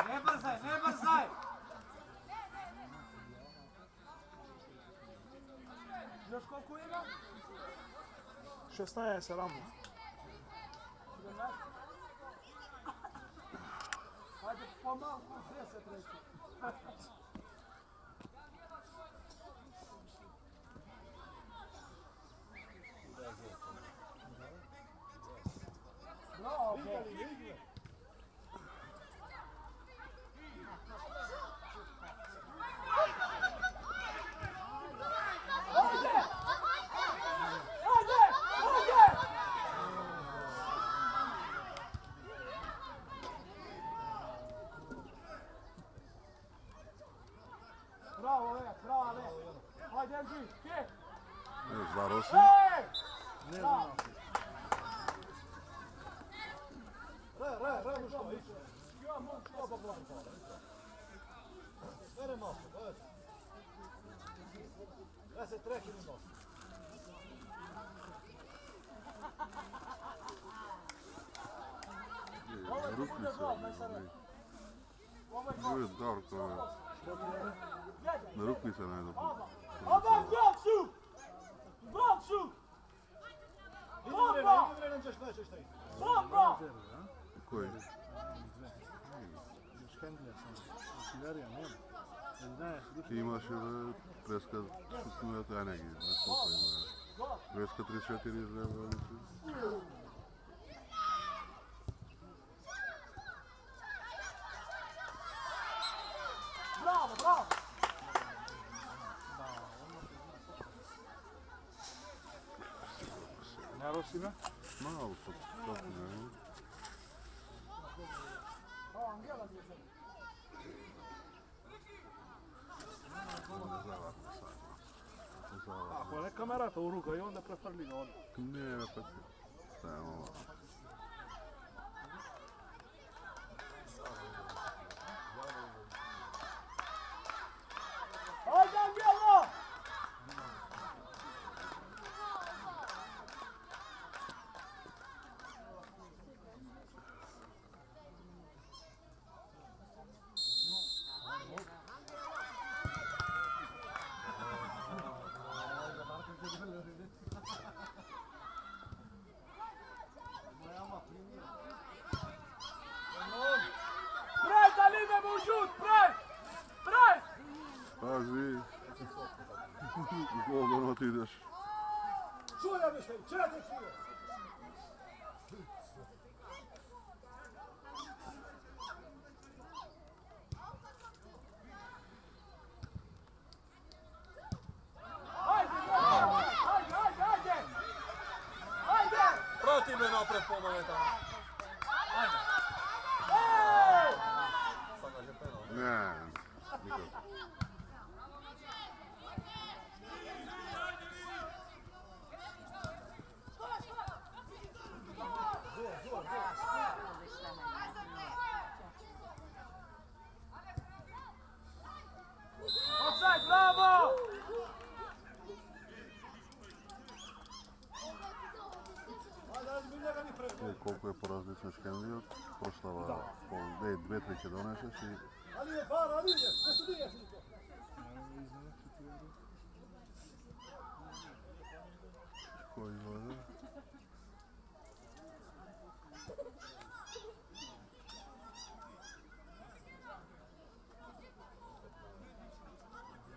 Ne brzaj. Još koliko ima? 16, 17. Hajde pomalo, 10 reći. Bravo, bravo, hajde, drži, kje? Zvaro si? Hej! Re, muško, ići. Mene malo, ajde. Ja se treki mi malo. Ruki se, Uvijek Darko je. Na ruki se ne dobro. Ovan, Bronsu! Bronsu! Bomba! Idi vremena, ćeš nećeš šta ide. Bomba! Koji? Još Henglija sam, artillerija nema. Ne znaš, Ti imaš preska šutnujete, a neki, ne koliko ima. Preska 34 izreba. Bravo! Narosina? Malo pod stopne. Ako je neka merata u ruka i onda prefrli ga onda. Ne, pa ti. Stavimo ovo. Ajde, Angelo! Braj, Dalime, موجود! Braj! Braj! Pazi. Gol da ono ti ideš. Čuja mi se, čekaj čuja. Ajde, ajde, ajde, ajde! Ajde! Prati me napred pomale tamo. Ej! Sad kaže penal. Ne, nikako. Offside, bravo! Ajde, ajde, mi njega ni preko. Koliko je porazlično Škenlija, proslava dve trike doneseš i Ali je para, ali je, ne su nije Filipo. koji izgleda.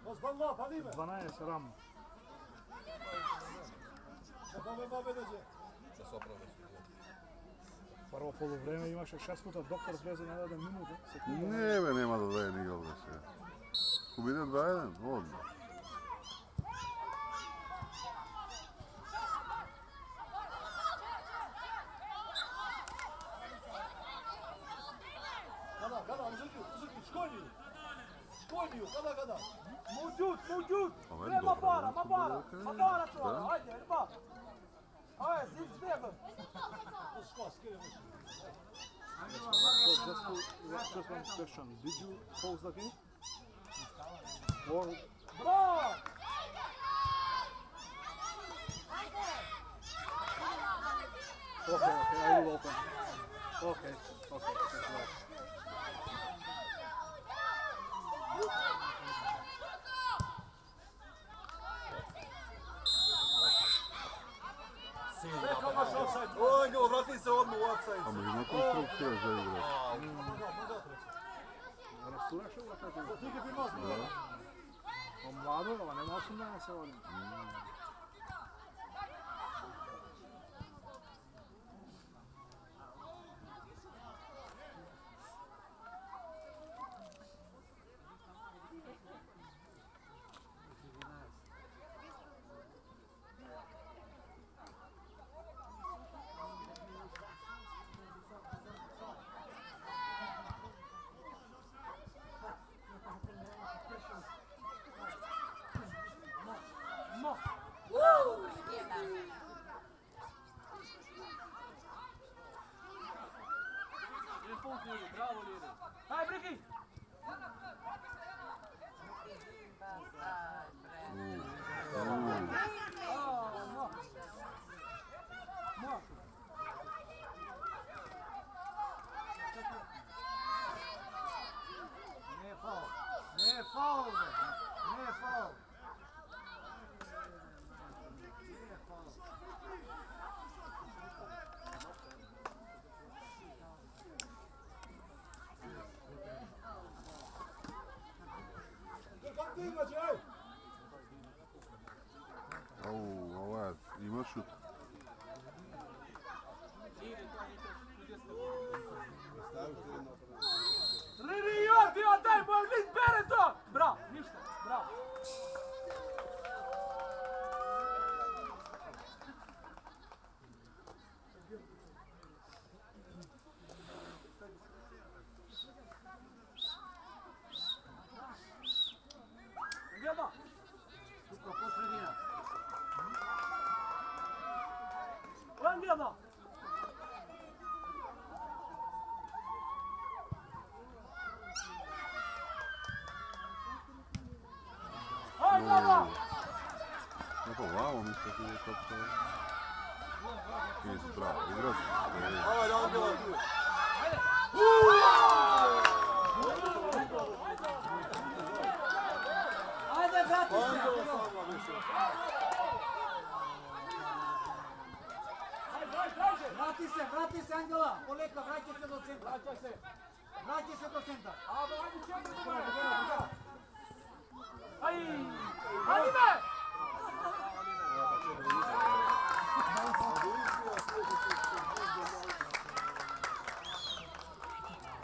Osvallah, pa nime. 12 ram. Da pa me babe dođe. Da se opravda su. Prvo poluvreme imaše 6 puta doktor zvezda na 1 minut. Ne, be, nema da daje ni ovdje se. Ubide 2-1, odmah. Kada, uzeti, školjniju, kada. موجود موجود A već ما dobro, بارا dobro, ما بارا dobro, ما بارا da. شوارع هايدي اربا هاي زيد زبيبه Just one question. Did you pause the game? Or برافو okay, I will open. Okay, thanks a lot. Čekaj, maš offside. Angelo, vrati se odmah u offside. A ima konstrukcija za igrat. Rasturaš ovo kako? Ti ga bi mazno. On mlado, ova nema 8 dana se vodim. هاي بريكي Ovo je, ima šut. Linior, ti oddaj moj list, bere to! Bravo, ništa, bravo. Angela! Angela! No povamo, mislite ti je top to. Ti si bravo, igrač. Ajde, Angela, tu. Ajde, vrati se! Angela sama više. Vrati se, Angela! Poleka, vraćaj se do centra. Vraćaj se do centra. Ajde!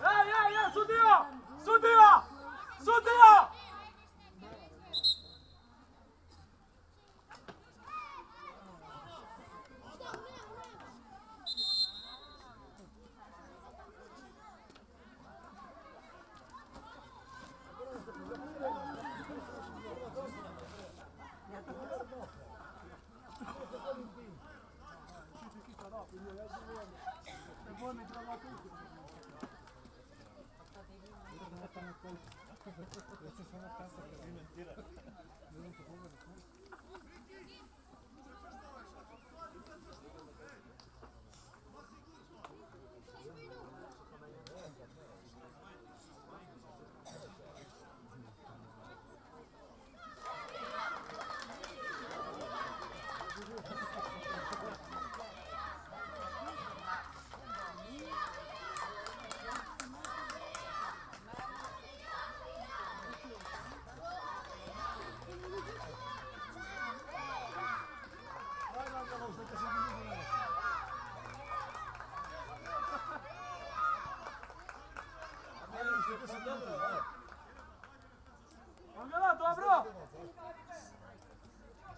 Ej, sudija! Sudija! Sudija! Angela, dobro!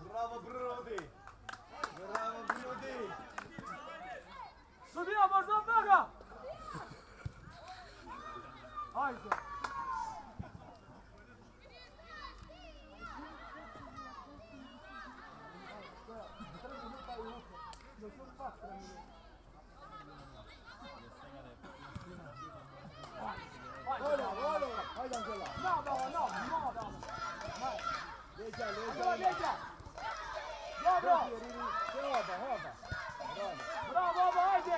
Bravo, Brody! Bravo, Brody! Sudija, možda od noga! Ajde! Ajde, Angela! Leđa! Dobro! Bravo, ajde!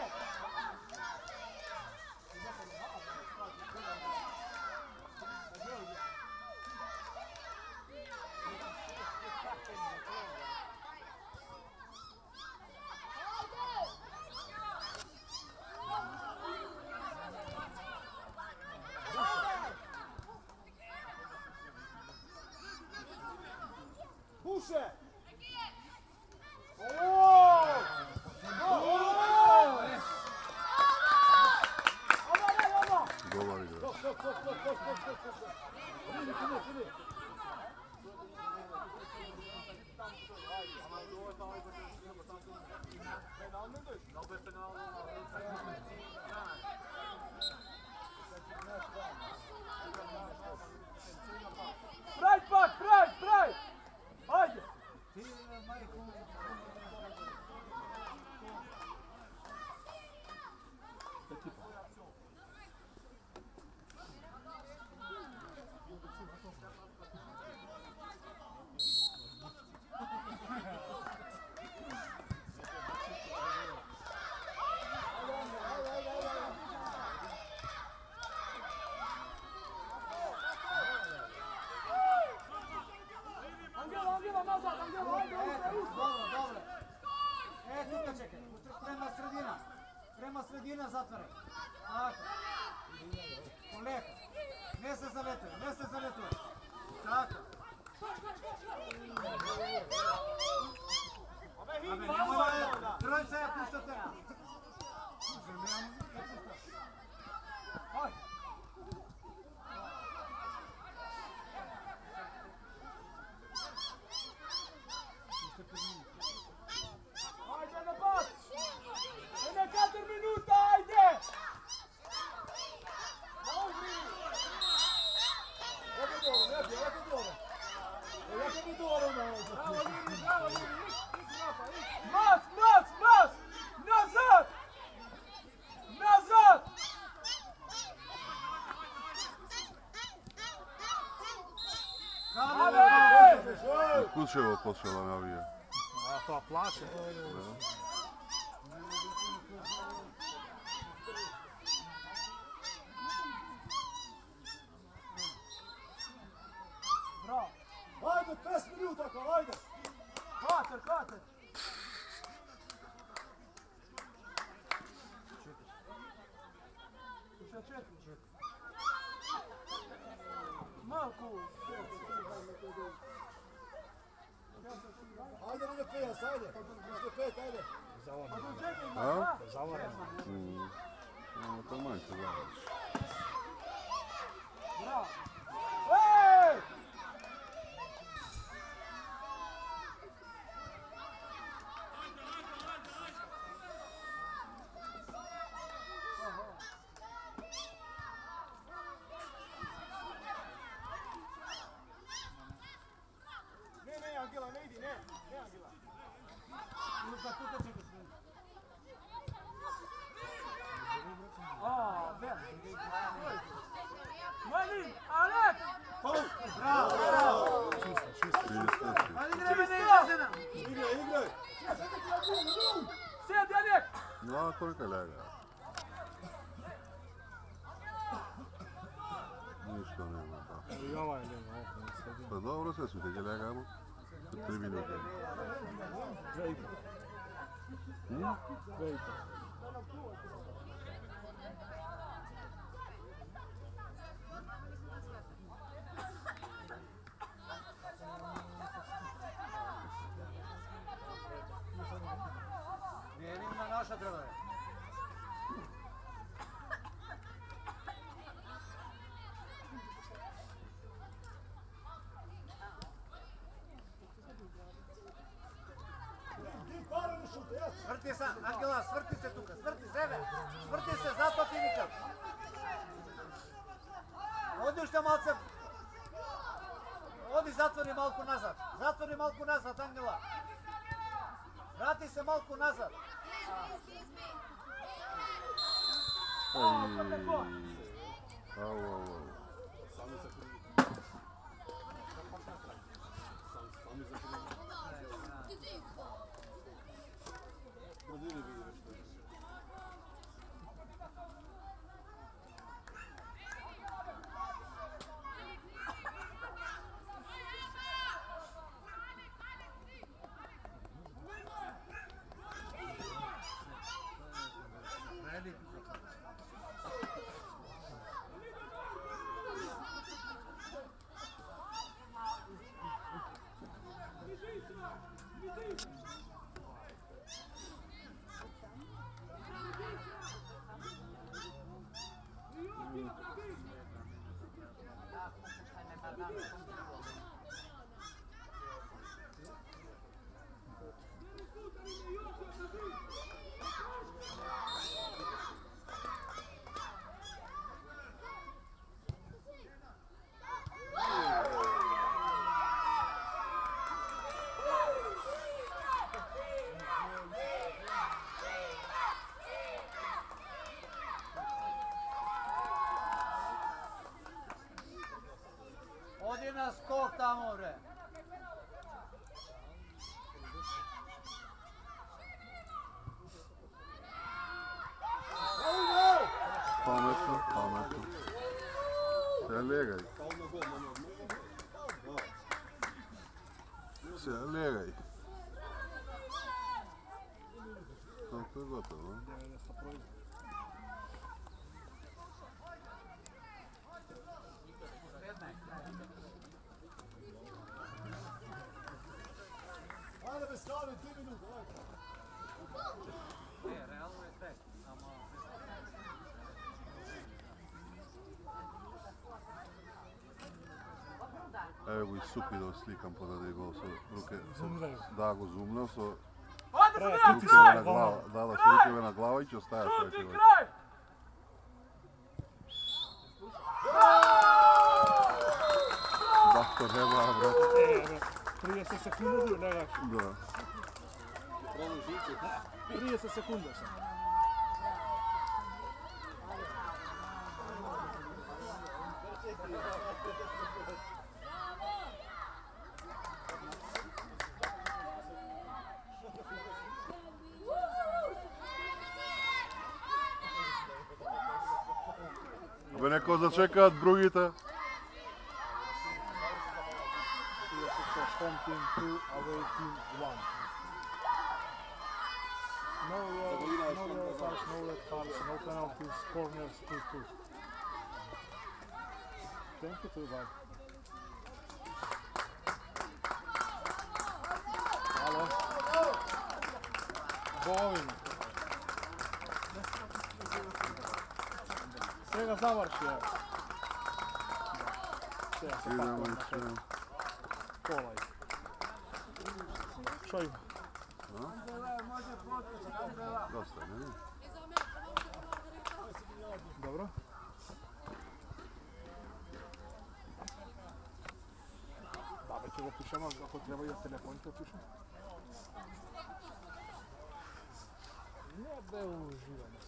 Puše! Dobar igrač. Praj, pak, praj! Ajde! Angela, nazad, Angela, ajde, Dobro. Tukaj čekaj. Prema sredina zatvaraj. Tako. Poleka. Ne se zaletuje. Tako. Trojica je puštate. Ajde, napad! 4 minuta, ajde! Mas! Sučevo počela navija. A to plaće, to je... Bravo. Ajde, 5 minuta, ajde. Kater. Še 4. Malko. Ajde, nije 5, ajde. Nije 5, ajde. A? Zavarano. No, to manjka zavariš. Bravo. Ej! Ne, Angela, ne idi, ne, Angela. Mali, Alek! Bravo! Ali greme ne izlazena! Igraj. Sjedi, Alek! No, koliko je lega? Ništa nema tako. I ovaj nema, Pa dobro, sve su teke legamo. 3 minute. 2,5. 2,5. Vjerimo naša treba je. Svrti se, Angela, svrti se tuka, svrti sebe, svrti se, zato ti nikad. Odi ušte malce, odi zatvori malku nazad, Angela. Vrati se malku nazad. Au. Odi na skok tamo, bre. Pametno. Se legaj. To je gotovo, a? Ajde, bez kave, 2 minute, ajde. Realno je tek, samo... Evo i supi da slikam pozadnji gol sa ruke. Zoomljaju. Da go zoomljao sa Ajde se ja, rukave kraj! na glava. Da su rukave na glava i će ostajati Šuti, treći gol. kraj! Da, to nema, brate. 30 sekundi, ne da. Da. 30 sekundi sam. Абе некои зачекаат другите. И да се то home team 2, away team 1. No yellow cards, no red cards, no penalties, corners 2-2. Thank you too, bud. Alo. Bogovina. Svega završi, evo. Sve ja se Idemo tako i sve. kolaj. Što ima? Доста, не? Dobro. Бабе ќе го пишем, ако треба и телефоните пишем. Не бе уживаме.